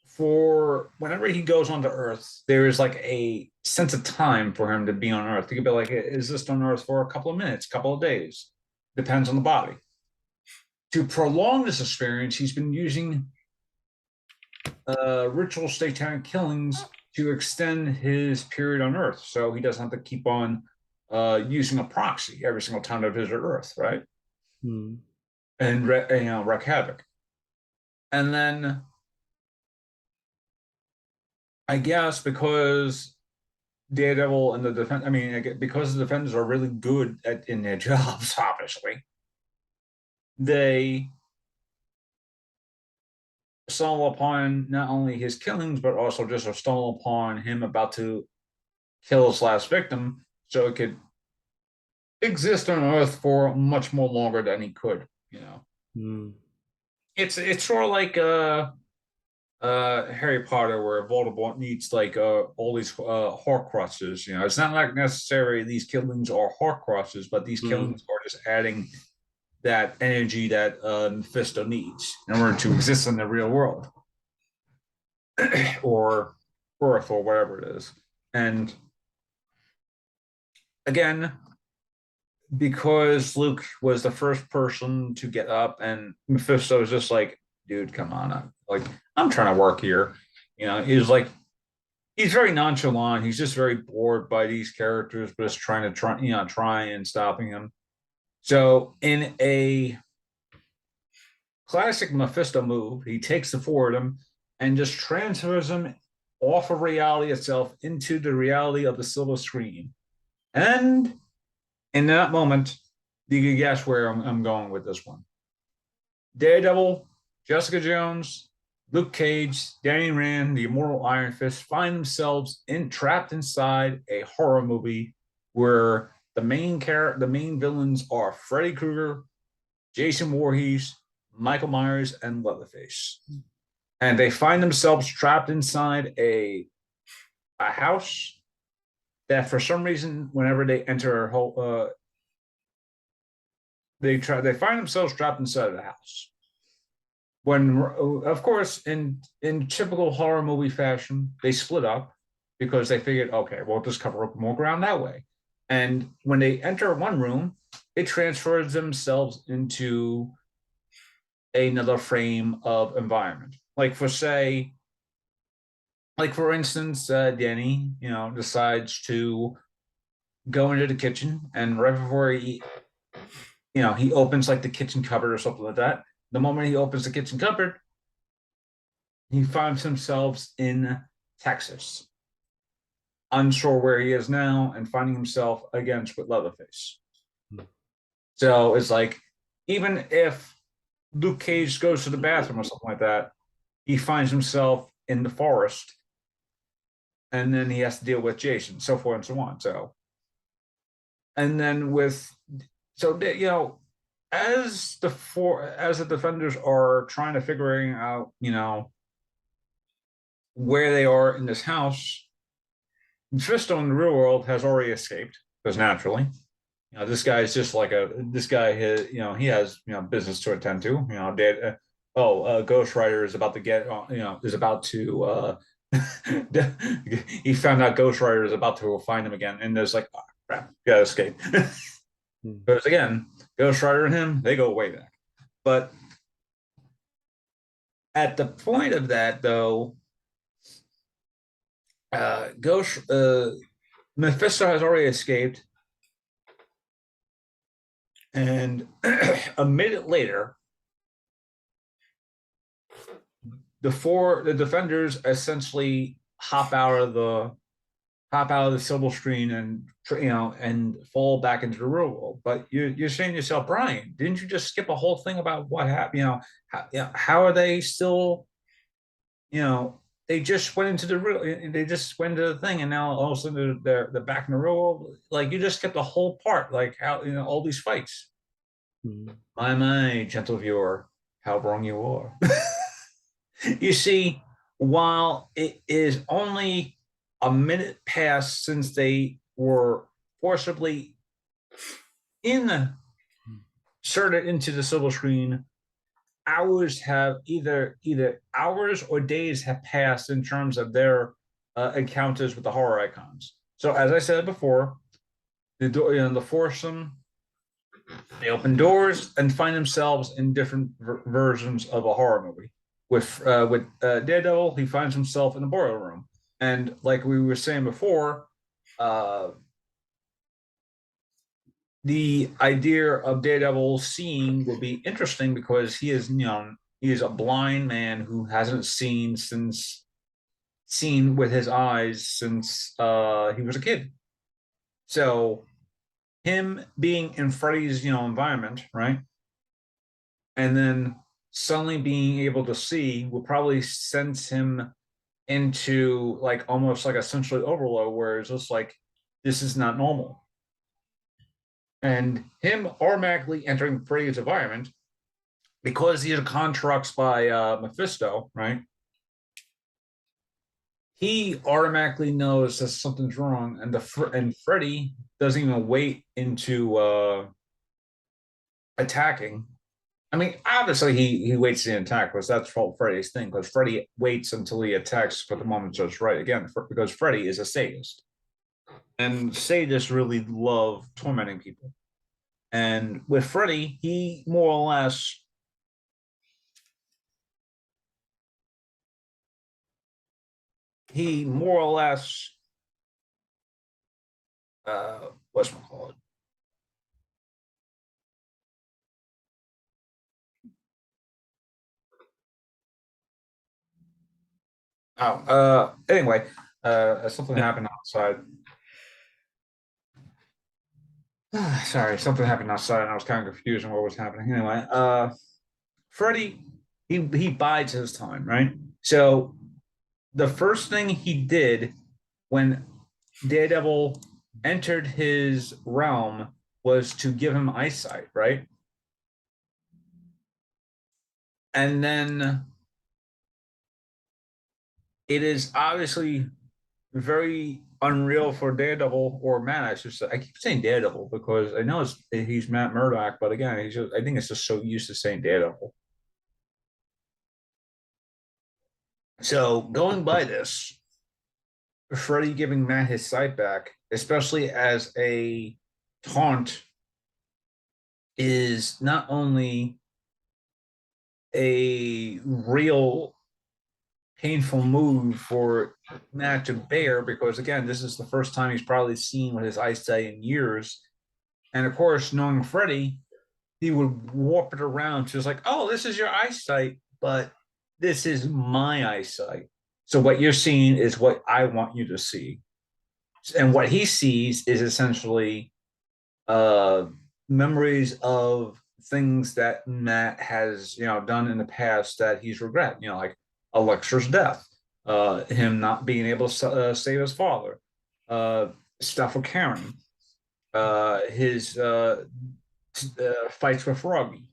For whenever he goes onto Earth, there is like a sense of time for him to be on Earth. He could be like, is this on Earth for a couple of minutes, couple of days? Depends on the body. To prolong this experience, he's been using ritual satanic killings to extend his period on Earth, so he doesn't have to keep on using a proxy every single time to visit Earth, right? And wreak havoc. And then I guess because Daredevil and the defense, I mean, because the defenders are really good in their jobs, obviously, they stumble upon not only his killings, but also just stumble upon him about to kill his last victim, so it could exist on Earth for much more longer than he could. It's sort of like Harry Potter, where Voldemort needs like all these Horcruxes. It's not like necessarily these killings are Horcruxes, but these killings are just adding that energy that Mephisto needs in order to exist in the real world or Earth or whatever it is. And again, because Luke was the first person to get up, and Mephisto was just like, dude, come on. I'm trying to work here. He's very nonchalant. He's just very bored by these characters, but is try and stopping him. So in a classic Mephisto move, he takes the Fordham and just transfers him off of reality itself into the reality of the silver screen. And in that moment, you can guess where I'm going with this one. Daredevil, Jessica Jones, Luke Cage, Danny Rand, the Immortal Iron Fist find themselves trapped inside a horror movie where the main villains are Freddy Krueger, Jason Voorhees, Michael Myers, and Leatherface. And they find themselves trapped inside a house that, for some reason, whenever they enter a whole, they find themselves trapped inside of the house. When, of course, in typical horror movie fashion, they split up because they figured, okay, we'll just cover up more ground that way. And when they enter one room, it transfers themselves into another frame of environment. For instance, Danny, decides to go into the kitchen, and right before he opens like the kitchen cupboard or something like that. The moment he opens the kitchen cupboard, he finds himself in Texas, unsure where he is now, and finding himself against with Leatherface. So it's like, even if Luke Cage goes to the bathroom or something like that, he finds himself in the forest, and then he has to deal with Jason, so forth and so on. So, and then as the defenders are trying to figuring out, where they are in this house, Mephisto in the real world has already escaped, because naturally, this guy is just like this guy has, he has, business to attend to. Ghost Rider is about to He found out Ghost Rider is about to find him again, and there's like, oh, crap, gotta escape. Hmm. Because again, Ghost Rider and him, they go way back. But at the point of that, though, Ghost Mephisto has already escaped, and a minute later, the defenders essentially hop out of the silver screen and and fall back into the real world. But you're saying to yourself, Brian, didn't you just skip a whole thing about what happened? How are they still? You know, they just went into the real. They just went into the thing, and now all of a sudden they're back in the real world. Like you just skipped a whole part, like how all these fights. Hmm. My gentle viewer, how wrong you are. You see, while it is only a minute past since they were forcibly inserted into the silver screen, hours have either hours or days have passed in terms of their encounters with the horror icons. So, as I said before, the foursome they open doors and find themselves in different versions of a horror movie. With Daredevil, he finds himself in the boiler room, and like we were saying before, uh, the idea of Daredevil seeing will be interesting because he is a blind man who hasn't seen with his eyes since he was a kid. So him being in Freddy's environment, right? And then suddenly being able to see will probably send him into like almost like a sensory overload where it's just like this is not normal. And him automatically entering Freddy's environment because these are constructs by Mephisto, right? He automatically knows that something's wrong, and Freddy doesn't even wait into attacking. I mean, obviously he waits to attack because that's Freddy's thing. Because Freddy waits until he attacks for the moment just right. Again, because Freddy is a sadist, and sadists really love tormenting people. And with Freddy, he more or less, what's my call it? Anyway, something happened outside. Sorry, something happened outside, and I was kind of confused on what was happening. Anyway, Freddy, he bides his time, right? So the first thing he did when Daredevil entered his realm was to give him eyesight, right? And then it is obviously very unreal for Daredevil or Matt. I keep saying Daredevil because I know he's Matt Murdock, but again, I think it's just so used to saying Daredevil. So going by this, Freddy giving Matt his sight back, especially as a taunt, is not only a real painful move for Matt to bear because again, this is the first time he's probably seen with his eyesight in years. And of course, knowing Freddy, he would warp it around to just like, oh, this is your eyesight, but this is my eyesight. So what you're seeing is what I want you to see. And what he sees is essentially uh, memories of things that Matt has, done in the past that he's regret. Like Alexa's death, him not being able to save his father, uh, stuff with Karen, his fights with Froggy,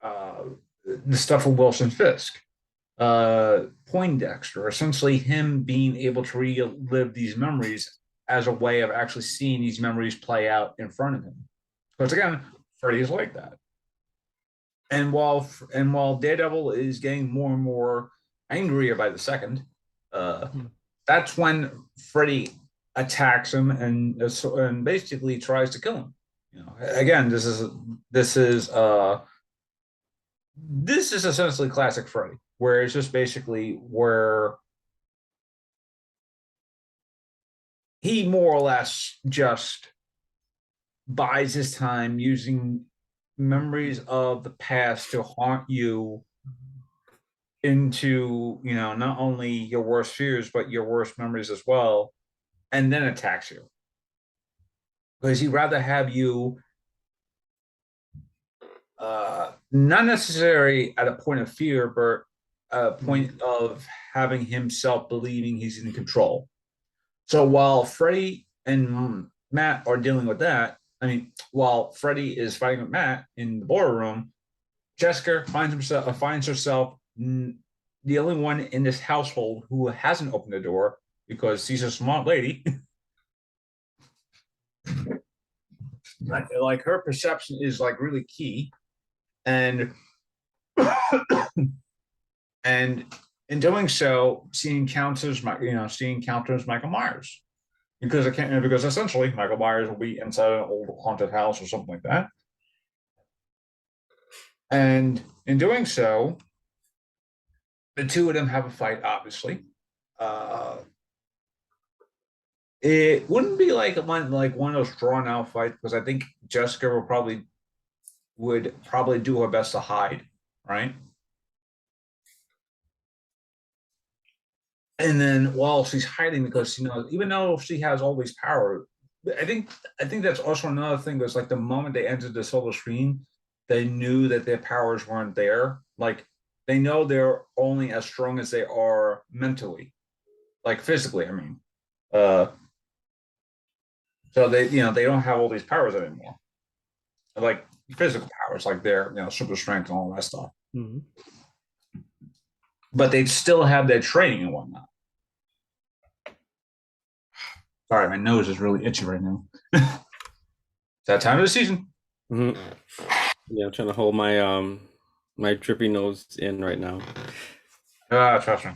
uh, the stuff with Wilson Fisk, Poindexter, essentially him being able to relive these memories as a way of actually seeing these memories play out in front of him. Because again, Freddy is like that. And while Daredevil is getting more and more angrier by the second, Uh, that's when Freddy attacks him and basically tries to kill him. Again, this is this is essentially classic Freddy, where it's just basically where he more or less just buys his time using memories of the past to haunt you into, not only your worst fears, but your worst memories as well, and then attacks you. Because he'd rather have you not necessarily at a point of fear, but a point of having himself believing he's in control. So while Freddy and Matt are dealing with that, I mean, while Freddy is fighting with Matt in the boiler room, Jessica finds herself the only one in this household who hasn't opened the door because she's a smart lady. like her perception is like really key, and and in doing so, she encounters Michael Myers because essentially Michael Myers will be inside an old haunted house or something like that. And in doing so, the two of them have a fight, obviously. Uh, it wouldn't be like one of those drawn out fights because I think Jessica would probably do her best to hide, right? And then while she's hiding, because even though she has all these power, I think I think that's also another thing. Was like the moment they entered the silver screen, they knew that their powers weren't there. Like they know they're only as strong as they are mentally, like physically. I mean, uh, so they don't have all these powers anymore, like physical powers, like their super strength and all that stuff. Mm-hmm. But they still have their training and whatnot. Sorry, my nose is really itchy right now. It's that time of the season. Mm-hmm. Yeah, I'm trying to hold my drippy nose in right now. Trust me.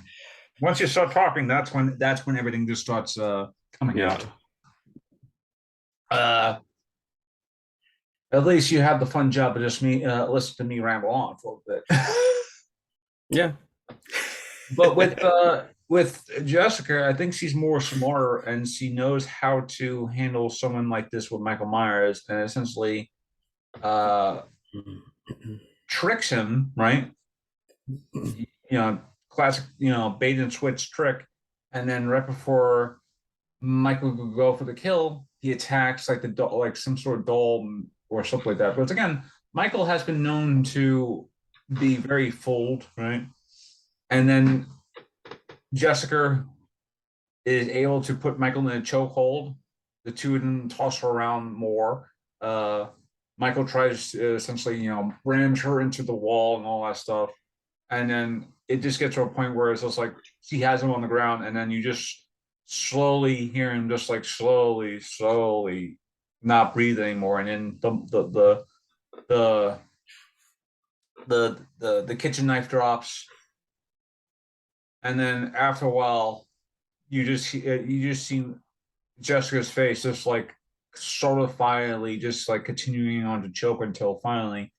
Once you start talking, that's when everything just starts coming Yeah. out. Uh, at least you have the fun job of just me listen to me ramble on for a bit. Yeah. But with Jessica, I think she's more smarter and she knows how to handle someone like this with Michael Myers and essentially uh, tricks him, right? Classic, bait and switch trick. And then right before Michael could go for the kill, he attacks like the doll, like some sort of doll or something like that. But again, Michael has been known to be very fooled, right? And then Jessica is able to put Michael in a chokehold. The two of them toss her around more. Uh, Michael tries to essentially, rams her into the wall and all that stuff. And then it just gets to a point where it's just like he has him on the ground, and then you just slowly hear him just like slowly not breathe anymore. And then the the kitchen knife drops, and then after a while, you just see Jessica's face just like sort of finally just like continuing on to choke until finally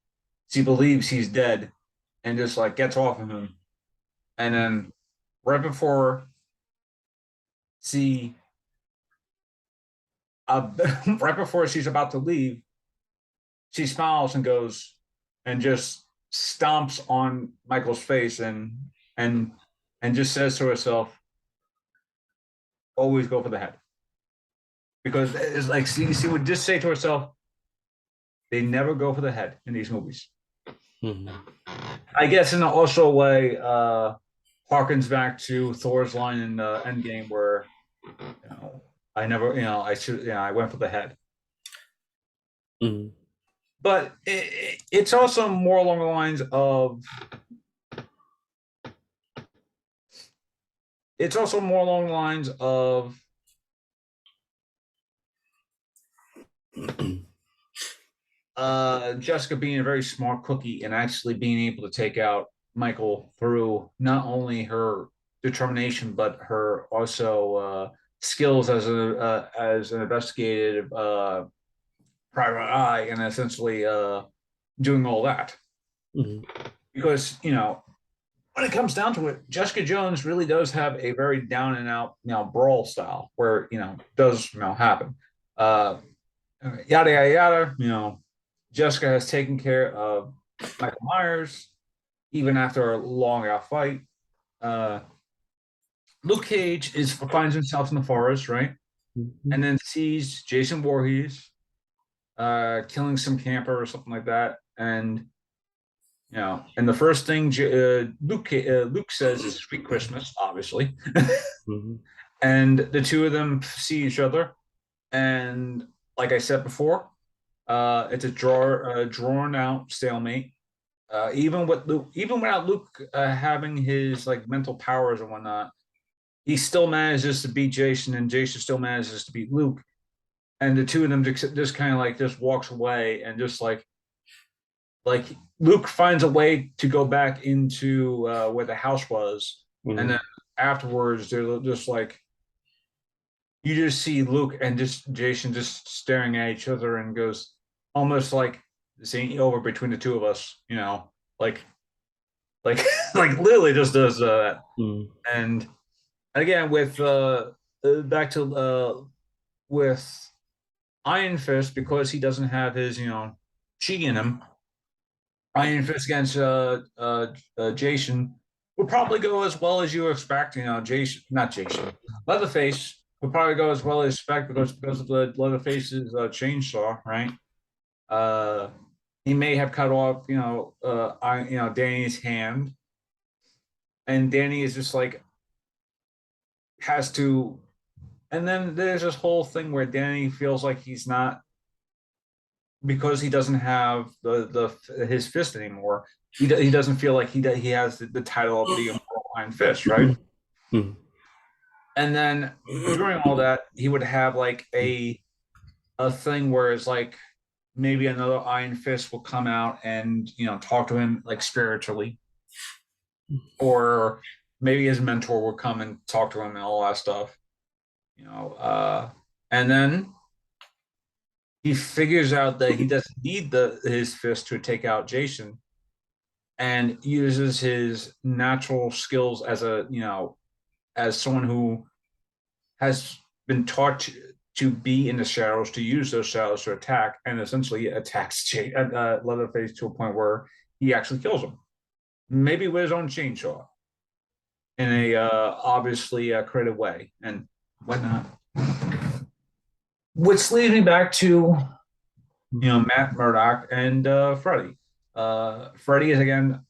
she believes he's dead and just like gets off of him. And then right before she uh, right before she's about to leave, she smiles and goes and just stomps on Michael's face and and just says to herself, always go for the head. Because it's like she would just say to herself, they never go for the head in these movies. Mm-hmm. I guess in also a way harkens back to Thor's line in Endgame where I never I should I went for the head. Mm-hmm. But it's also more along the lines of it's also more along the lines of Jessica being a very smart cookie and actually being able to take out Michael through not only her determination, but her also skills as an investigative private eye, and essentially doing all that. Mhm. Because when it comes down to it, Jessica Jones really does have a very down and out brawl style where does happen. Uh, Yada yada yada. Jessica has taken care of Michael Myers even after a long out fight. Uh, Luke Cage finds himself in the forest, right? And Mhm. then sees Jason Voorhees killing some camper or something like that. And the first thing Luke says is "Sweet Christmas," obviously, Mhm. and the two of them see each other. And like I said before, it's a drawn out stalemate. Even without Luke having his like mental powers and whatnot, he still manages to beat Jason, and Jason still manages to beat Luke. And the two of them just kind of like just walks away, and just like Luke finds a way to go back into where the house was, and then Mhm. afterwards they're just like you just see Luke and just Jason just staring at each other and goes almost like this ain't over between the two of us, like like like literally just does that. Mhm. And again with back to with Iron Fist, because he doesn't have his chi in him. Iron Fist against Jason would probably go as well as you expect. Jason, not Jason, Leatherface would probably go as well as expect because of the Leatherface's chainsaw, right? Uh, he may have cut off, Danny's hand, and Danny is just like has to. And then there's this whole thing where Danny feels like he's not because he doesn't have the his fist anymore. He doesn't feel like he has the title of the Immortal Iron Fist, right? Mhm. And then during all that, he would have like a thing where it's like maybe another Iron Fist will come out and talk to him like spiritually, or maybe his mentor will come and talk to him and all that stuff, you know. And then he figures out that he doesn't need his fist to take out Jason, and uses his natural skills as as someone who has been taught to be in the shadows, to use those shadows to attack, and essentially attacks Leatherface to a point where he actually kills him, maybe with his own chainsaw in a obviously creative way and whatnot. Which leads me back to Matt Murdock and Freddy. Freddy is again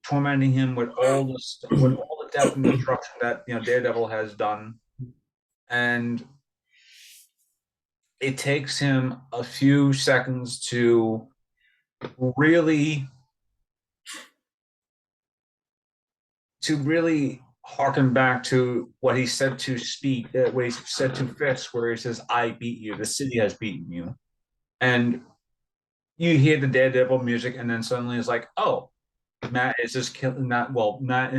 tormenting him with all the death and destruction that Daredevil has done, and it takes him a few seconds really really harken back to what he said to Speed, what he said to Fist, where he says, "I beat you. The city has beaten you," and you hear the Daredevil music, and then suddenly it's like, "Oh, Matt is just killing that." Well, Matt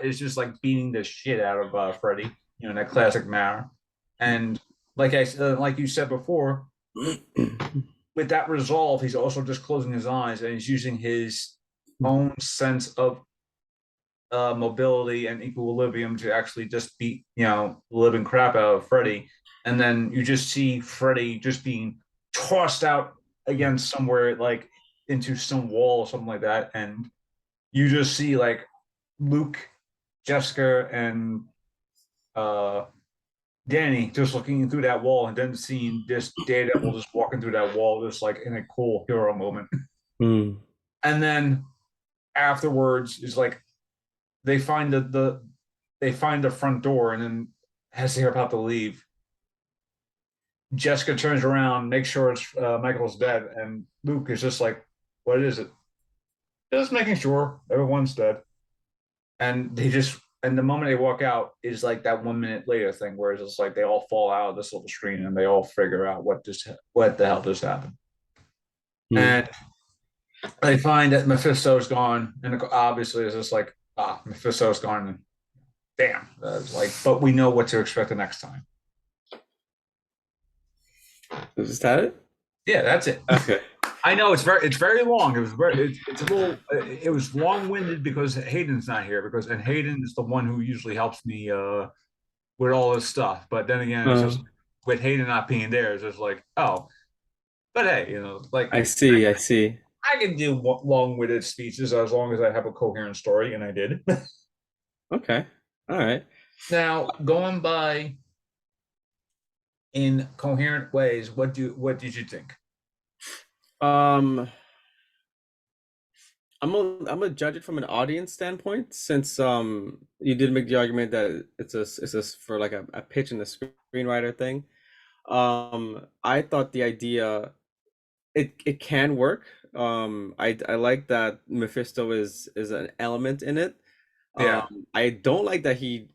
is just like beating the shit out of Freddy, in that classic manner. And like you said before, with that resolve, he's also just closing his eyes and he's using his own sense of mobility and equilibrium to actually just beat the living crap out of Freddy. And then you just see Freddy just being tossed out against somewhere like into some wall or something like that, and you just see like Luke, Jessica, and uh, Danny just looking through that wall, and then seeing this Daredevil just walking through that wall, just like in a cool hero moment. Mhm. And then afterwards is like they find they find the front door, and then as they're about to leave, Jessica turns around, makes sure it's Michael's dead, and Luke is just like, "What is it?" Just making sure everyone's dead. And the moment they walk out is like that 1 minute later thing where it's just like they all fall out of this little screen and they all figure out what the hell just happened. Mhm. And they find that Mephisto's gone, and obviously it's just like, Mephisto's gone. damn, like, but we know what to expect the next time. Is that it? Yeah, that's it. Okay. I know it's very long. It's a little it was long winded because Hayden's not here because and Hayden is the one who usually helps me with all this stuff. But then again, it's just Uh, with Hayden not being there, it's just like oh, but hey, like I see. I see. I can do long winded speeches as long as I have a coherent story, and I did. Okay. All right. Now going by in coherent ways, what did you think? Um, I'm gonna judge it from an audience standpoint, since you did make the argument that it's a for like a pitch and a screenwriter thing. I thought the idea, it can work. I like that Mephisto is an element in it. Yeah, I don't like that he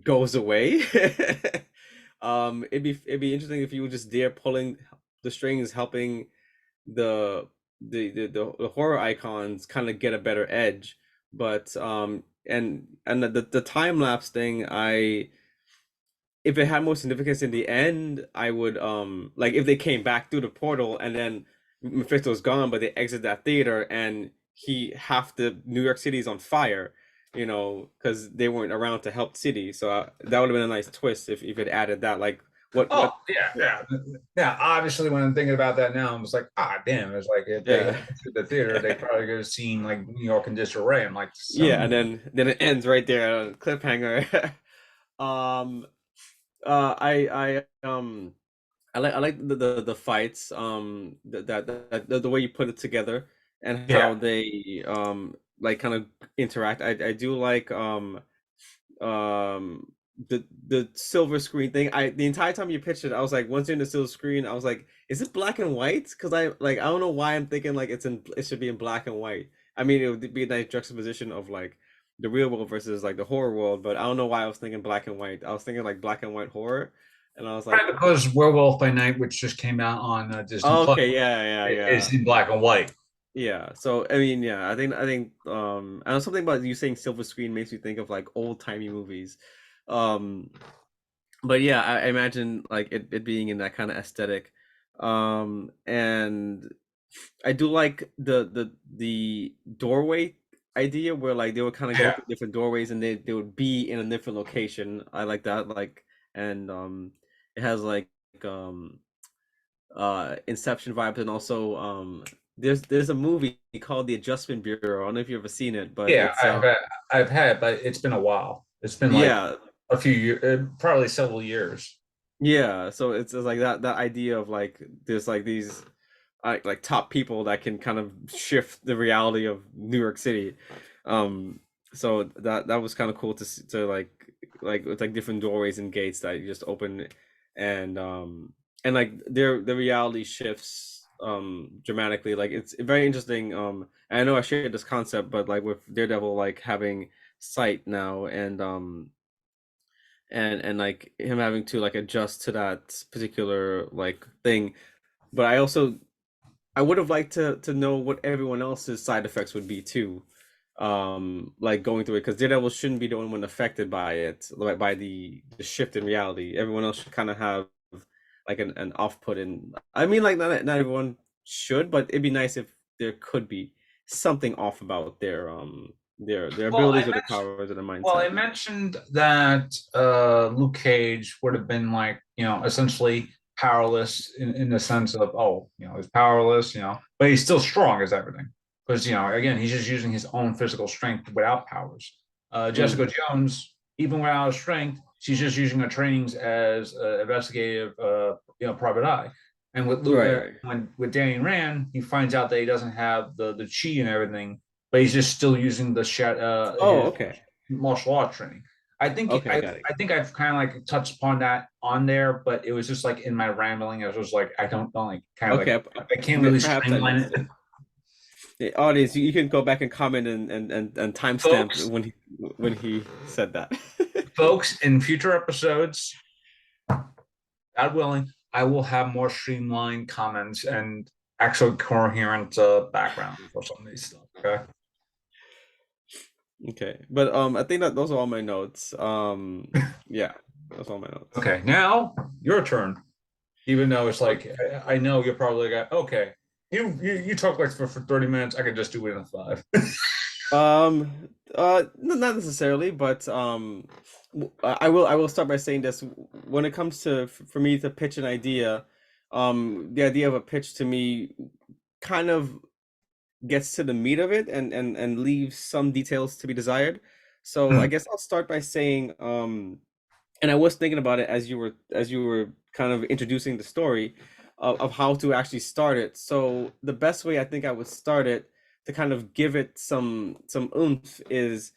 goes away. It'd be interesting if you were just there pulling the strings, helping the the horror icons kind of get a better edge. But and the time lapse thing, I if it had more significance in the end, I would like if they came back through the portal and then Mephisto's gone, but they exit that theater and he half the New York City is on fire, because they weren't around to help the city. So that would have been a nice twist if it added that. Like oh what yeah. Obviously, when I'm thinking about that now, I'm just like, ah, damn. It's like if they had yeah. to the theater, they probably could have seen like New York in disarray. I'm like, Yeah, and some then it ends right there on a cliffhanger. um I like the fights, the way you put it together and yeah, how they like kind of interact. I do like um the silver screen thing. The entire time you pitched it, I was like, once you're in the silver screen, I was like, is it black and white? Because I don't know why I'm thinking like it should be in black and white. I mean, it would be a nice juxtaposition of like the real world versus like the horror world, but I don't know why I was thinking black and white. I was thinking like black and white horror, and I was like, right. Because Werewolf by Night, which just came out on Disney oh, Plus, okay, yeah, yeah, is yeah. in black and white. Yeah, so I mean, yeah, I think I know something about you saying silver screen makes me think of like old-timey movies. Um but yeah, I imagine like it being in that kind of aesthetic. And I do like the doorway idea where like they would kind of go Yeah, through different doorways and they would be in a different location. I like that, like, and it has like um Inception vibes, and also there's a movie called The Adjustment Bureau. I don't know if you've ever seen it, but yeah. it's I've had, but it's been a while. It's been like yeah, a few years, probably several years. yeah. So it's like that idea of like there's like these like top people that can kind of shift the reality of New York City. Um, so that was kind of cool to like it's like different doorways and gates that you just open, and like their reality shifts dramatically. Like it's very interesting. And I know I shared this concept, but like with Daredevil like having sight now, and like him having to like adjust to that particular like thing. But I would have liked to know what everyone else's side effects would be too. Like going through it, because Daredevil shouldn't be the only one affected by it, like by the shift in reality. Everyone else should kind of have like an off put in. I mean, like not everyone should, but it'd be nice if there could be something off about their Well, abilities or their powers or their mindset. I mentioned that Luke Cage would have been like, essentially powerless in the sense of, oh, he's powerless, but he's still strong as everything. Because, again, he's just using his own physical strength without powers. Jessica Mm, Jones, even without her strength, she's just using her trainings as an investigative, private eye. And with right, right. with Danny Rand, he finds out that he doesn't have the chi and everything, but he's just still using Oh, his okay. martial arts training. Okay, got it. I think I've kind of like touched upon that on there, but it was just like in my rambling, I was just like I don't like kind of like Okay, I can't really perhaps I streamline missed it, it. The audience, you can go back and comment and timestamp folks. when he said that. Folks, in future episodes, God willing, I will have more streamlined comments and actual coherent background for some of these stuff. Okay. Okay, but I think that those are all my notes. Yeah, that's all my notes. Okay, now your turn. Even though it's like I know you're probably like, okay, you talk like for 30 minutes, I can just do it in 5. Not necessarily, but I will start by saying this. When it comes to for me to pitch an idea, the idea of a pitch to me kind of gets to the meat of it and leaves some details to be desired. So I guess I'll start by saying, and I was thinking about it as you were kind of introducing the story of how to actually start it. So the best way I think I would start it to kind of give it some oomph is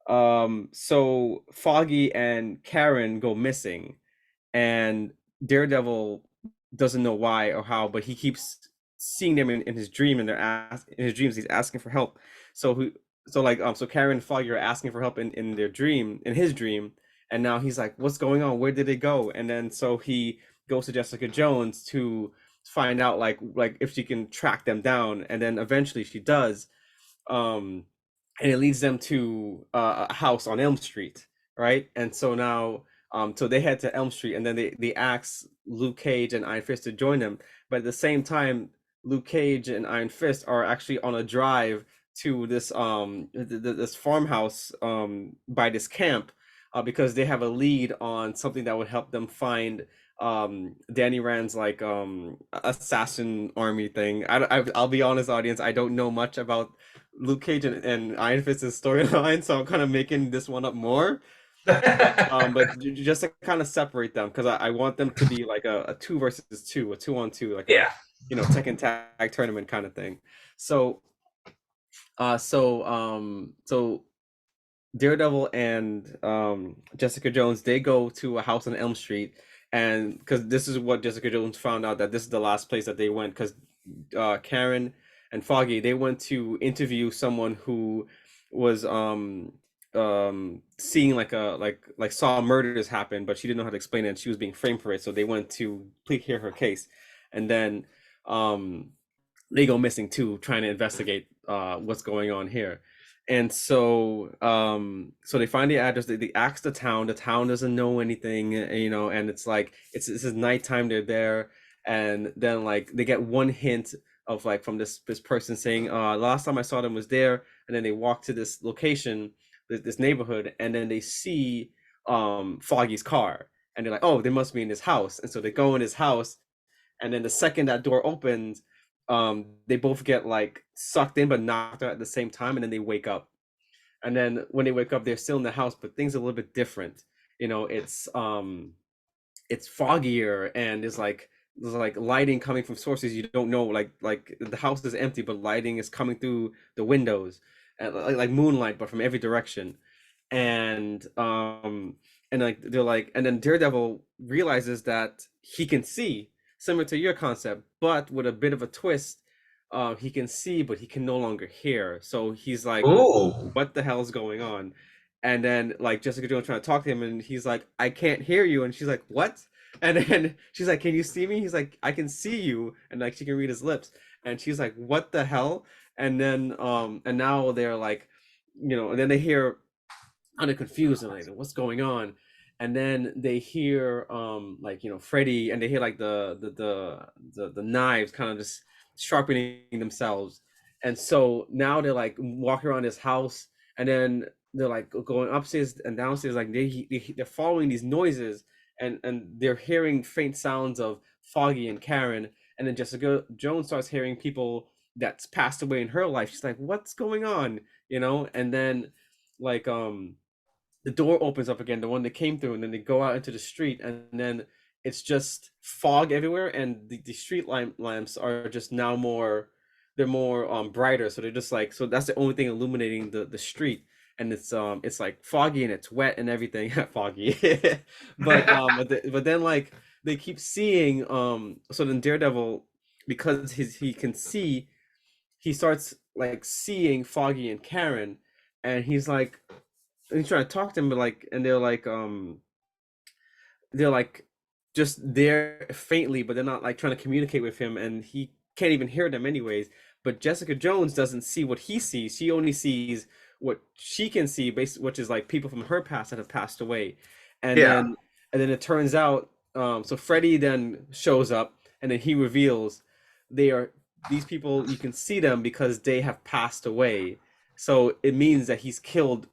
so Foggy and Karen go missing, and Daredevil doesn't know why or how, but he keeps seeing them in his dream, and in his dreams he's asking for help. So who so like so Karen and Foggy are asking for help in their dream, in his dream, and now he's like, what's going on? Where did they go? And then so he goes to Jessica Jones to find out like if she can track them down, and then eventually she does. Um and it leads them to a house on Elm Street, right? And so now, so they head to Elm Street, and then they ask Luke Cage and Iron Fist to join them. But at the same time, Luke Cage and Iron Fist are actually on a drive to this this farmhouse by this camp, because they have a lead on something that would help them find Danny Rand's like assassin army thing. I'll be honest, audience, I don't know much about Luke Cage and Iron Fist's storyline, so I'm kind of making this one up more. But just to kind of separate them, because I want them to be like a two versus two, a 2-on-2, like a Yeah. Tekken tag tournament kind of thing. So so Daredevil and Jessica Jones, they go to a house on Elm Street, and because this is what Jessica Jones found out, that this is the last place that they went, because Karen and Foggy, they went to interview someone who was seeing like a like saw murders happen, but she didn't know how to explain it, and she was being framed for it, so they went to hear her case. And then um they go missing too, trying to investigate what's going on here. And so so they find the address, they ask the town doesn't know anything, and it's like this is nighttime, they're there. And then like they get one hint of like from this person saying, last time I saw them was there. And then they walk to this location, this neighborhood, and then they see Foggy's car, and they're like, oh, they must be in this house. And so they go in his house, and then the second that door opens, they both get like sucked in but knocked out at the same time, and then they wake up. And then when they wake up, they're still in the house, but things are a little bit different. It's foggier, and there's like lighting coming from sources you don't know. Like the house is empty, but lighting is coming through the windows, and like moonlight, but from every direction. And like they're like, and then Daredevil realizes that he can see, similar to your concept, but with a bit of a twist. He can see, but he can no longer hear. So he's like, Ooh. what the hell's going on? And then like Jessica Jones trying to talk to him, and he's like, I can't hear you. And she's like, what? And then she's like, can you see me? He's like, I can see you. And like she can read his lips. And she's like, what the hell? And then and now they're like, and then they hear kind of confused and like, what's going on? And then they hear like Freddy, and they hear like the knives kind of just sharpening themselves. And so now they're like walking around this house, and then they're like going upstairs and downstairs, like they're following these noises, and they're hearing faint sounds of Foggy and Karen. And then Jessica Jones starts hearing people that's passed away in her life. She's like, what's going on? And then like the door opens up again, the one that came through, and then they go out into the street, and then it's just fog everywhere, and the street lamps are just now they're more brighter, so they're just like, so that's the only thing illuminating the street. And it's like foggy and it's wet and everything. Foggy. But then like they keep seeing, so then Daredevil, because he can see, he starts like seeing Foggy and Karen, and he's like, and he's trying to talk to them, but like, and they're like just there faintly, but they're not like trying to communicate with him, and he can't even hear them anyways. But Jessica Jones doesn't see what he sees. She only sees what she can see, basically, which is like people from her past that have passed away, and Yeah. then it turns out, so Freddy then shows up, and then he reveals they are these people. You can see them because they have passed away. So it means that he's killed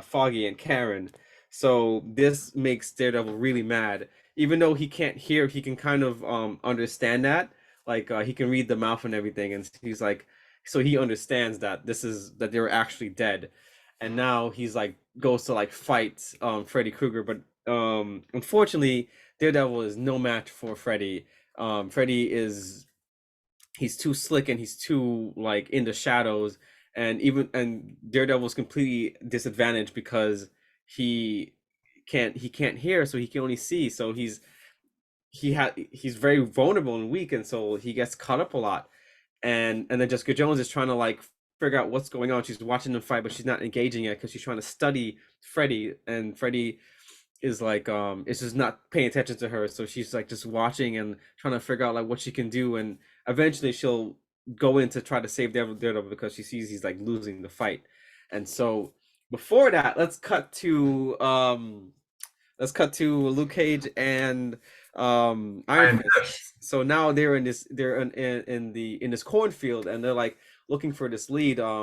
Foggy and Karen. So this makes Daredevil really mad. Even though he can't hear, he can kind of understand that. Like he can read the mouth and everything, and he's like, so he understands that that they're actually dead, and now he's like goes to like fight Freddy Krueger, but unfortunately Daredevil is no match for Freddy. Freddy is he's too slick and he's too like in the shadows, and Daredevil's completely disadvantaged because he he can't hear, so he can only see, so he's very vulnerable and weak, and so he gets caught up a lot. And then Jessica Jones is trying to like figure out what's going on. She's watching them fight, but she's not engaging it because she's trying to study Freddy, and Freddy is like is just not paying attention to her, so she's like just watching and trying to figure out like what she can do, and eventually she'll go in to try to save Daredevil because she sees he's like losing the fight. And so before that, let's cut to Luke Cage and Iron And Fist. So now they're in this cornfield, and they're like looking for this lead. I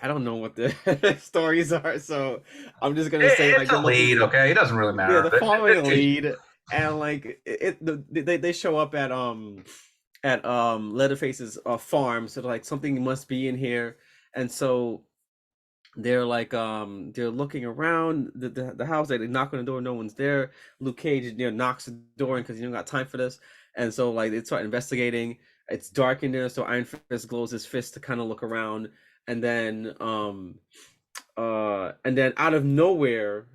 don't know what the stories are, so I'm just gonna say like it's they're a looking lead, for, okay? It doesn't really yeah, matter. they're following a lead, and like they show up at Leatherface's farm, so like something must be in here, and so they're like they're looking around the house. They knock on the door, no one's there. Luke Cage, knocks the door in because he don't got time for this, and so like they start investigating. It's dark in there, so Iron Fist glows his fist to kind of look around, and then out of nowhere,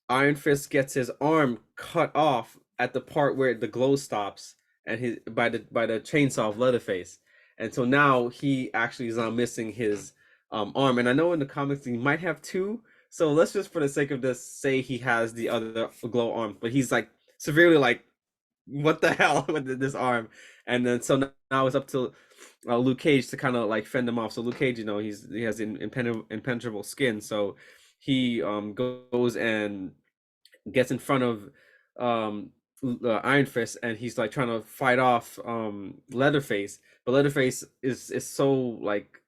Iron Fist gets his arm cut off at the part where the glow stops, and his by the chainsaw of Leatherface, and so now he actually is now missing his arm. And I know in the comics he might have two, so let's just for the sake of this say he has the other glow arm, but he's like severely like, what the hell with this arm? And then so now it's up to Luke Cage to kind of like fend him off. So Luke Cage, he has impenetrable skin, so he goes and gets in front of Iron Fist, and he's like trying to fight off Leatherface, but Leatherface is so like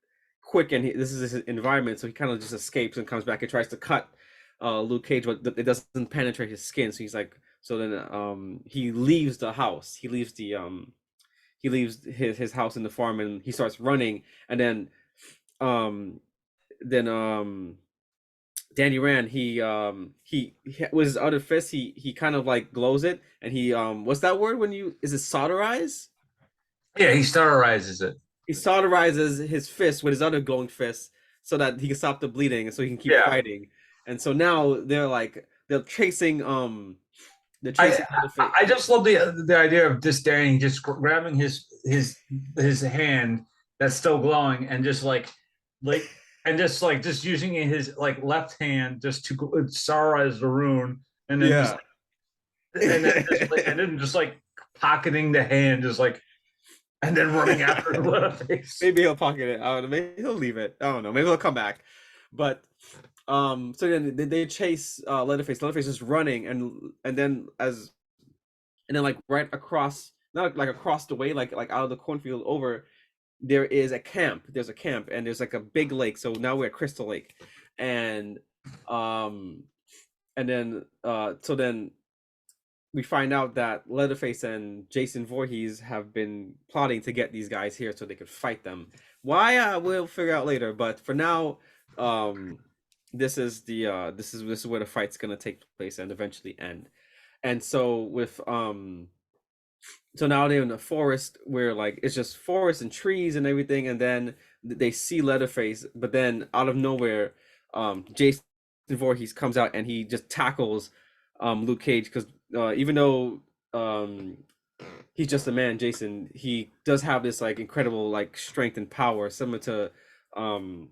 quick, and this is his environment, so he kind of just escapes and comes back and tries to cut Luke Cage, but it doesn't penetrate his skin. So he's like, so then he leaves the house. He leaves his house in the farm, and he starts running, and um then Danny Rand, he with his other fist, he kind of like glows it, and he what's that word when you is it solderize? Yeah, he starterizes it. He solderizes his fist with his other glowing fist so that he can stop the bleeding and so he can keep Yeah. fighting. And so now they're chasing I Leatherface. I just love the idea of just Danny just grabbing his hand that's still glowing and just like and just using his like left hand just to sorrow the rune and then just Yeah. and then just like pocketing the hand just like and then running after the Leatherface. Maybe he'll pocket it. I don't know. Maybe he'll leave it. I don't know. Maybe he'll come back. But so then they chase Leatherface. Leatherface is running, and then like right across, not like across the way, like out of the cornfield over, there is a camp. There's a camp, and there's like a big lake. So now we're at Crystal Lake, and um so then we find out that Leatherface and Jason Voorhees have been plotting to get these guys here so they could fight them. Why? We'll figure out later. But for now, um, this is where the fight's gonna take place and eventually end. And so so now they're in the forest where like it's just forest and trees and everything, and then they see Leatherface, but then out of nowhere, Jason Voorhees comes out and he just tackles Luke Cage because even though he's just a man, Jason, he does have this like incredible like strength and power um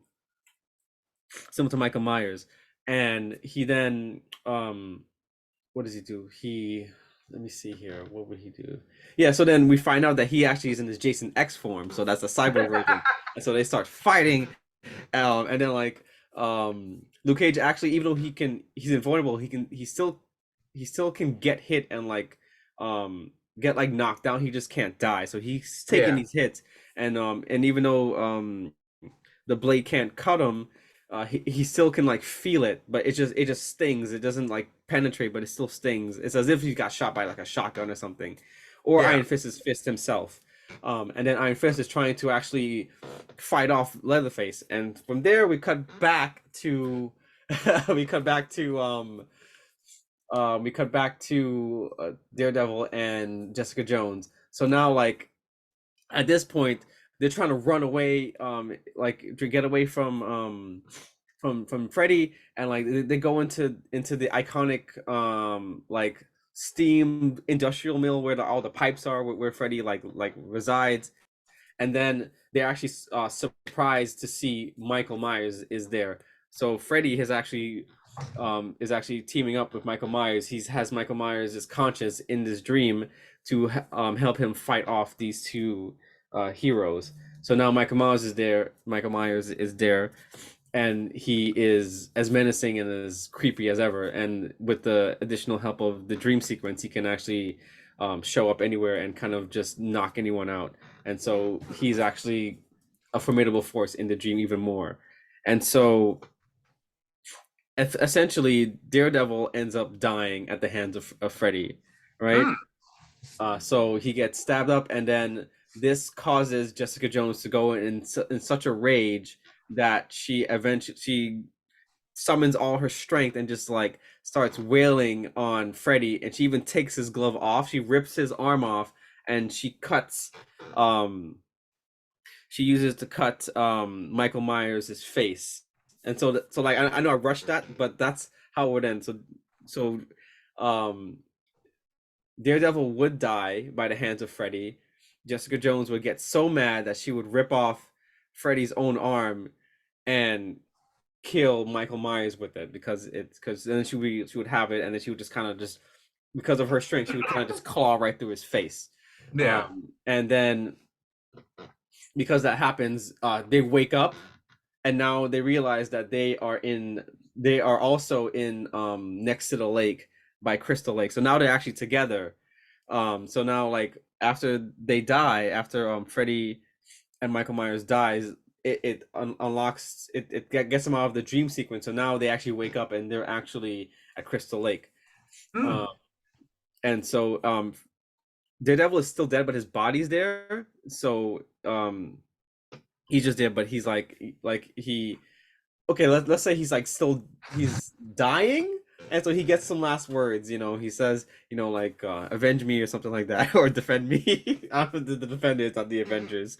similar to Michael Myers. And he then what does he do? Let me see here. What would he do? Yeah, so then we find out that he actually is in his Jason X form. So that's the cyber version. And so they start fighting, and then like Luke Cage actually, even though he's invulnerable, he still can get hit and like get like knocked down. He just can't die. So he's taking Yeah. these hits, and even though the blade can't cut him, he still can like feel it, but it just stings. It doesn't like penetrate, but it still stings. It's as if he got shot by like a shotgun or something, or Yeah. Iron Fist's fist himself. And then Iron Fist is trying to actually fight off Leatherface, and from there we cut back to we cut back to Daredevil and Jessica Jones. So now like at this point they're trying to run away, like to get away from Freddy, and like they go into the iconic like steam industrial mill where all the pipes are, where Freddy like resides. And then they're actually surprised to see Michael Myers is there. So Freddy is actually teaming up with Michael Myers. He has Michael Myers' conscience in this dream to help him fight off these two heroes. So now Michael Myers is there. Michael Myers is there, and he is as menacing and as creepy as ever. And with the additional help of the dream sequence, he can actually show up anywhere and kind of just knock anyone out. And so he's actually a formidable force in the dream even more. And so essentially, Daredevil ends up dying at the hands of Freddy, right? Mm. So he gets stabbed up, and then this causes Jessica Jones to go in such a rage that she summons all her strength and just like starts wailing on Freddy, and she even takes his glove off. She rips his arm off, and um she uses to cut Michael Myers' face. And so like I know I rushed that, but that's how it would end. So um Daredevil would die by the hands of Freddy. Jessica Jones would get so mad that she would rip off Freddy's own arm and kill Michael Myers with it, because then she would have it, and then she would just kind of just, because of her strength, she would kind of just claw right through his face. Yeah. And then because that happens, they wake up, and now they realize that they are also in next to the lake by Crystal Lake. So now they're actually together. So now like after they die, after Freddy and Michael Myers dies, it unlocks it gets them out of the dream sequence. So now they actually wake up and they're actually at Crystal Lake. Mm. Um, and so Daredevil is still dead, but his body's there. So he's just dead, but he's like he okay, let's say he's like still he's dying, and so he gets some last words. He says, like avenge me or something like that, or defend me. After the defenders, not the Avengers.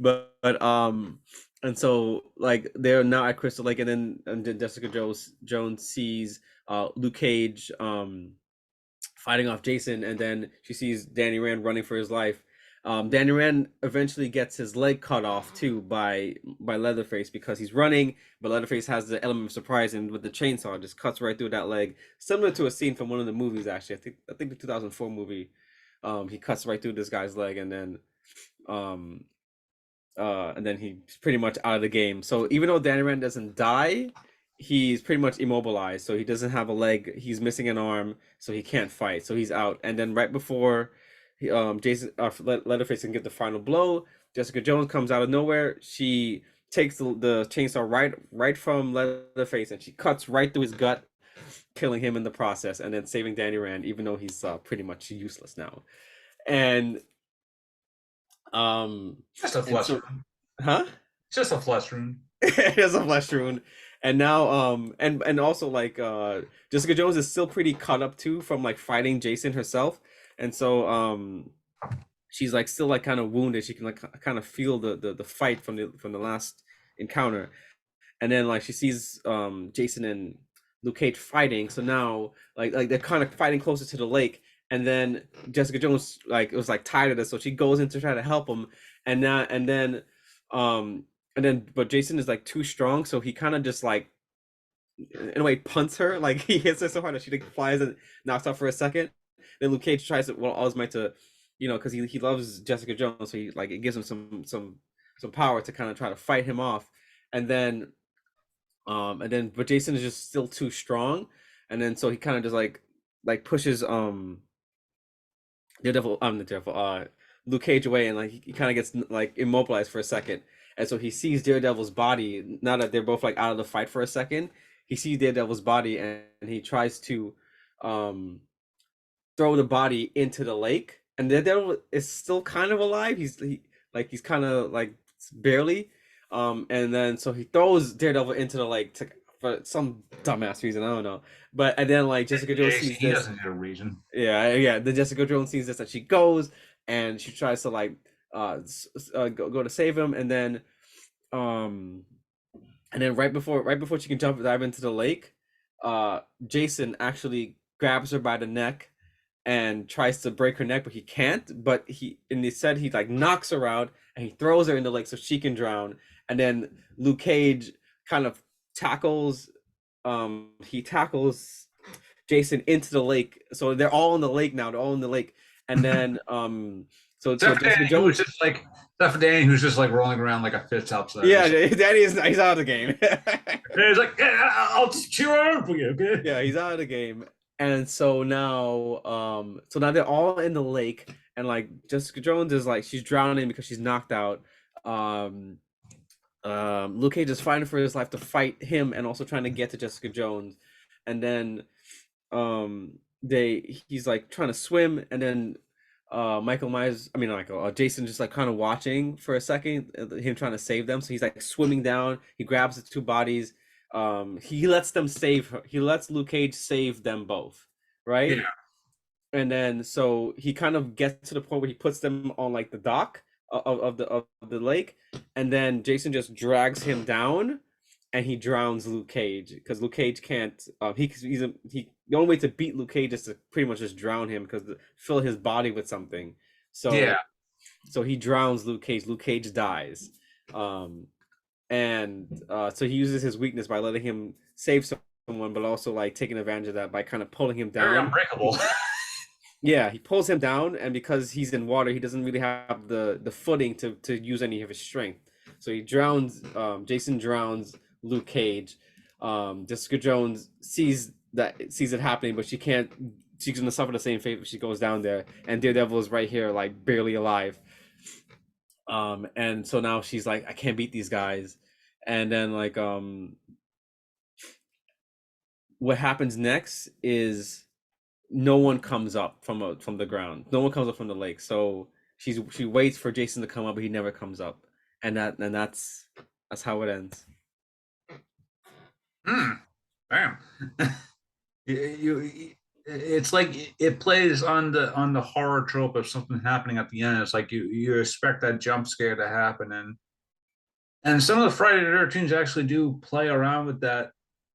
But and so like they're now at Crystal Lake, and then Jessica Jones sees Luke Cage fighting off Jason, and then she sees Danny Rand running for his life. Danny Rand eventually gets his leg cut off too by Leatherface, because he's running, but Leatherface has the element of surprise, and with the chainsaw just cuts right through that leg, similar to a scene from one of the movies. Actually, I think the 2004 movie. He cuts right through this guy's leg, um, and then he's pretty much out of the game. So even though Danny Rand doesn't die, he's pretty much immobilized. So he doesn't have a leg. He's missing an arm, so he can't fight. So he's out. And then right before Jason Leatherface can get the final blow, Jessica Jones comes out of nowhere. She takes the chainsaw right from Leatherface, and she cuts right through his gut, killing him in the process, and then saving Danny Rand, even though he's pretty much useless now. And Just a and flesh so, wound. huh? It's just a flesh wound. It is a flesh wound. And now and also like Jessica Jones is still pretty caught up too from like fighting Jason herself. And so she's like still like kind of wounded. She can like kind of feel the fight from the last encounter. And then like she sees Jason and Luke Cage fighting. So now like they're kind of fighting closer to the lake. And then Jessica Jones like it was like tired of this, so she goes in to try to help him. And now um but Jason is like too strong, so he kind of just like in a way punts her. Like he hits her so hard that she like flies and knocks off for a second. Then Luke Cage tries to, well, all his might to, because he loves Jessica Jones, so he like it gives him some power to kind of try to fight him off, and then but Jason is just still too strong, and then so he kind of just like pushes Daredevil, the Daredevil, Luke Cage away, and like he kind of gets like immobilized for a second, and so he sees Daredevil's body. Now that they're both like out of the fight for a second, he sees Daredevil's body, and he tries to um throw the body into the lake, and Daredevil is still kind of alive. He's kind of like barely, and then so he throws Daredevil into the lake for some dumbass reason, I don't know. But and then like Jessica Jones Jason, sees he this. doesn't need a reason. Yeah. Then Jessica Jones sees this, and she goes and she tries to like go to save him, um and then right before she can dive into the lake, Jason actually grabs her by the neck and tries to break her neck, but he can't. But instead he like knocks her out and he throws her in the lake so she can drown. And then Luke Cage kind of tackles he tackles Jason into the lake. So they're all in the lake now. They're all in the lake. And then so Except for Jessica Danny, who was Jones. just like except for Danny, who's just like rolling around like a fish outside. Yeah, Danny is he's out of the game. And he's like, yeah, I'll just cheer on for you, okay? Yeah, he's out of the game. And so now they're all in the lake, and like Jessica Jones is like she's drowning because she's knocked out. Um, Luke Cage is fighting for his life to fight him and also trying to get to Jessica Jones. And then he's like trying to swim, and then Michael Myers, I mean not Michael, Jason just like kind of watching for a second, him trying to save them. So he's like swimming down, he grabs the two bodies, he lets them save her, he lets Luke Cage save them both, right? Yeah. And then so he kind of gets to the point where he puts them on like the dock of the lake, and then Jason just drags him down, and he drowns Luke Cage because Luke Cage can't. The only way to beat Luke Cage is to pretty much just drown him because fill his body with something. So Yeah. so he drowns Luke Cage. Luke Cage dies, and so he uses his weakness by letting him save someone, but also like taking advantage of that by kind of pulling him Very down. unbreakable. Yeah, he pulls him down, and because he's in water, he doesn't really have the footing to use any of his strength. So he drowns. Jason drowns Luke Cage. Jessica Jones sees it happening, but she can't. She's gonna suffer the same fate if she goes down there. And Daredevil is right here, like barely alive. And so now she's like, I can't beat these guys. And then like what happens next is no one comes up from the ground. No one comes up from the lake. So she waits for Jason to come up, but he never comes up. And that's how it ends. Damn. It's like it plays on the horror trope of something happening at the end. It's like you expect that jump scare to happen, and some of the Friday the 13s actually do play around with that,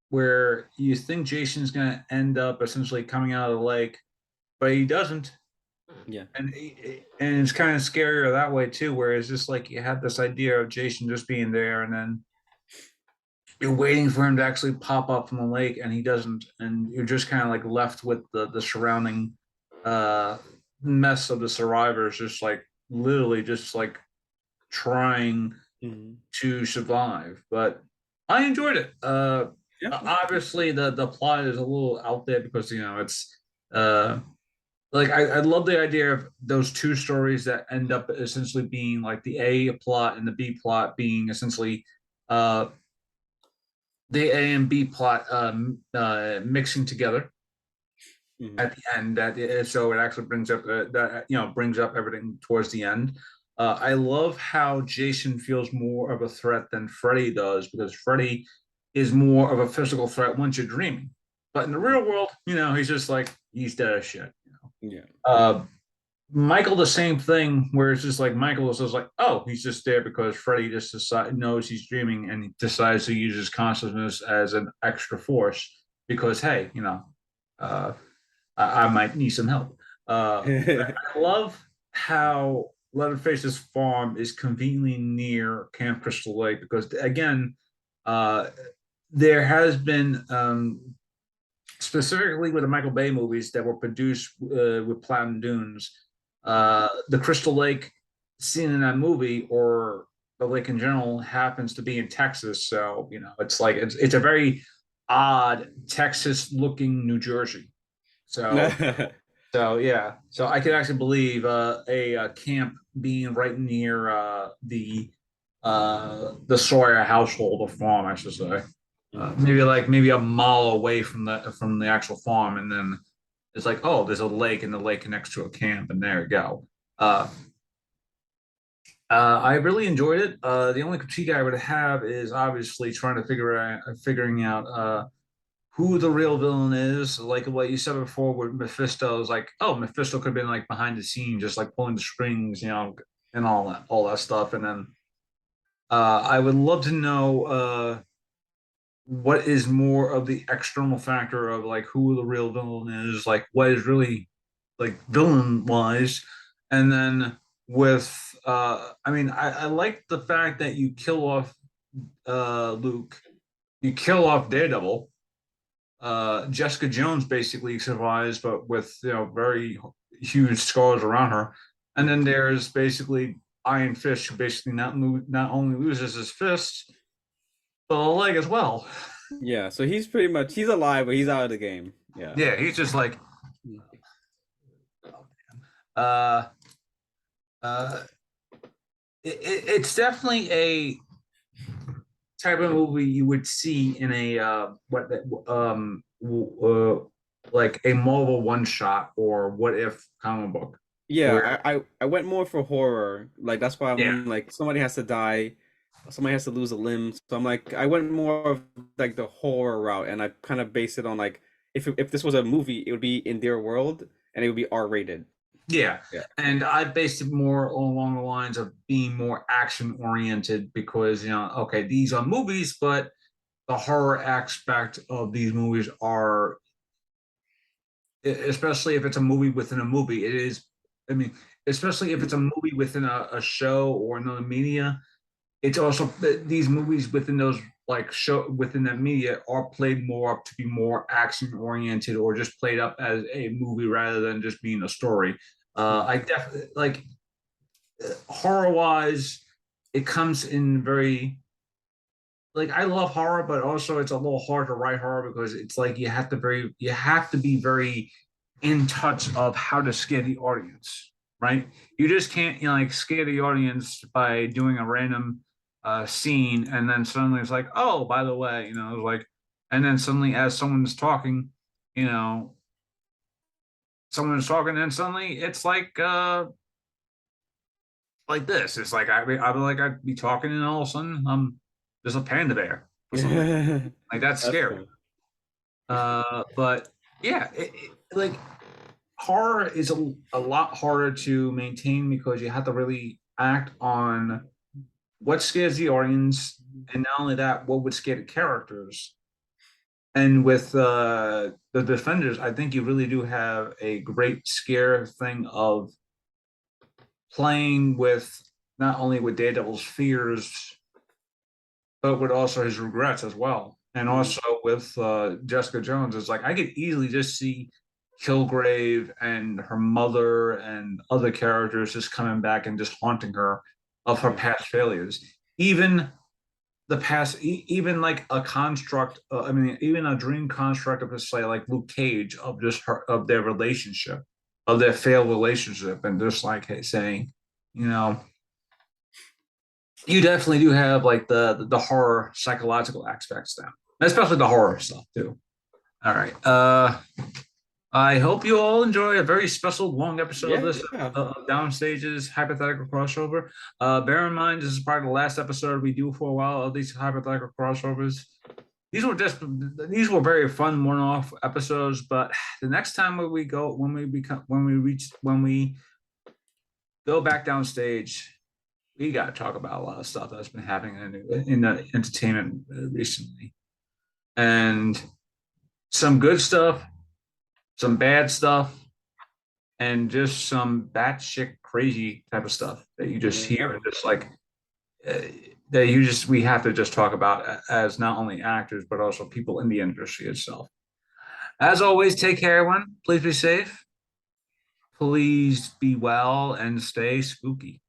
where you think Jason's going to end up essentially coming out of the lake, but he doesn't. Yeah. And it's kind of scarier that way too, where it's just like you have this idea of Jason just being there, and then you're waiting for him to actually pop up from the lake, and he doesn't, and you're just kind of like left with the surrounding uh mess of the survivors, just like literally just like trying to survive. But I enjoyed it. Yeah. Obviously the plot is a little out there because it's uh like I love the idea of those two stories that end up essentially being like the A plot and the B plot being essentially uh the A and B plot mixing together at the end. So it actually brings up that brings up everything towards the end. I love how Jason feels more of a threat than Freddy does, because Freddy is more of a physical threat once you're dreaming. But in the real world, he's just like he's dead as shit. Yeah. Michael, the same thing, where it's just like Michael is just like, oh, he's just there because Freddy just knows he's dreaming, and he decides to use his consciousness as an extra force because, hey, uh, I might need some help. I love how Leatherface's farm is conveniently near Camp Crystal Lake because, again, there has been specifically with the Michael Bay movies that were produced with Platinum Dunes, the Crystal Lake scene in that movie, or the lake in general happens to be in Texas. So, it's like it's a very odd Texas looking New Jersey. So so yeah, so I could actually believe a camp being right near the Sawyer household or farm, I should say. Maybe a mile away from the actual farm, and then it's like, oh, there's a lake, and the lake connects to a camp, and there you go. Uh, I really enjoyed it. The only critique I would have is obviously figuring out who the real villain is. Like what you said before with Mephisto is like, oh, Mephisto could have been like behind the scenes, just like pulling the strings, and all that stuff. And then I would love to know what is more of the external factor of like who the real villain is, like what is really like villain wise. And then with I mean, I like the fact that you kill off Luke, you kill off Daredevil. Jessica Jones basically survives, but with very huge scars around her. And then there's basically Iron Fist, who basically not only loses his fist, but a leg as well. Yeah, so he's pretty much he's alive, but he's out of the game. Yeah. Yeah, he's just like, uh, uh, it's definitely a type of movie you would see in a like a Marvel one shot or what if comic book Yeah, where I went more for horror. Like that's why yeah I'm like somebody has to die, somebody has to lose a limb. So I'm like I went more of like the horror route, and I kind of based it on like if this was a movie, it would be in their world and it would be R rated. yeah, Yeah. and I based it more along the lines of being more action oriented because okay, these are movies, but the horror aspect of these movies are, especially if it's a movie within a movie, it is, I mean, especially if it's a movie within a show or another media, it's also these movies within those like show within that media are played more up to be more action oriented or just played up as a movie rather than just being a story. I definitely like horror wise, it comes in very like I love horror, but also it's a little hard to write horror because it's like you have to be very in touch of how to scare the audience, right? You just can't like scare the audience by doing a random scene and then suddenly it's like, oh, by the way, it's like, and then suddenly as someone's talking, you know, someone's talking, and suddenly it's like this. It's like I'd be talking and all of a sudden there's a panda bear or something like that's That's scary. cool. But yeah, like horror is a lot harder to maintain because you have to really act on what scares the audience, and not only that, what would scare the characters. And with the Defenders, I think you really do have a great scare thing of playing with not only with Daredevil's fears, but with also his regrets as well. And also with Jessica Jones, it's like I could easily just see Kilgrave and her mother and other characters just coming back and just haunting her of her Yeah. past failures. Even the past, even like a construct, I mean, even a dream construct of, say, like Luke Cage, of just her, of their relationship, of their failed relationship, and just like saying, you know, you definitely do have like the horror psychological aspects now, especially the horror stuff too. All right. I hope you all enjoy a very special long episode of Yeah, this yeah. Downstage's hypothetical crossover. Bear in mind, this is probably the last episode we do for a while of these hypothetical crossovers. These were very fun one-off episodes, but the next time when we go back downstage, we got to talk about a lot of stuff that's been happening in the entertainment recently, and some good stuff, some bad stuff, and just some batshit crazy type of stuff that you just hear and just like uh, that we have to just talk about as not only actors but also people in the industry itself. As always, take care, everyone. Please be safe. Please be well and stay spooky.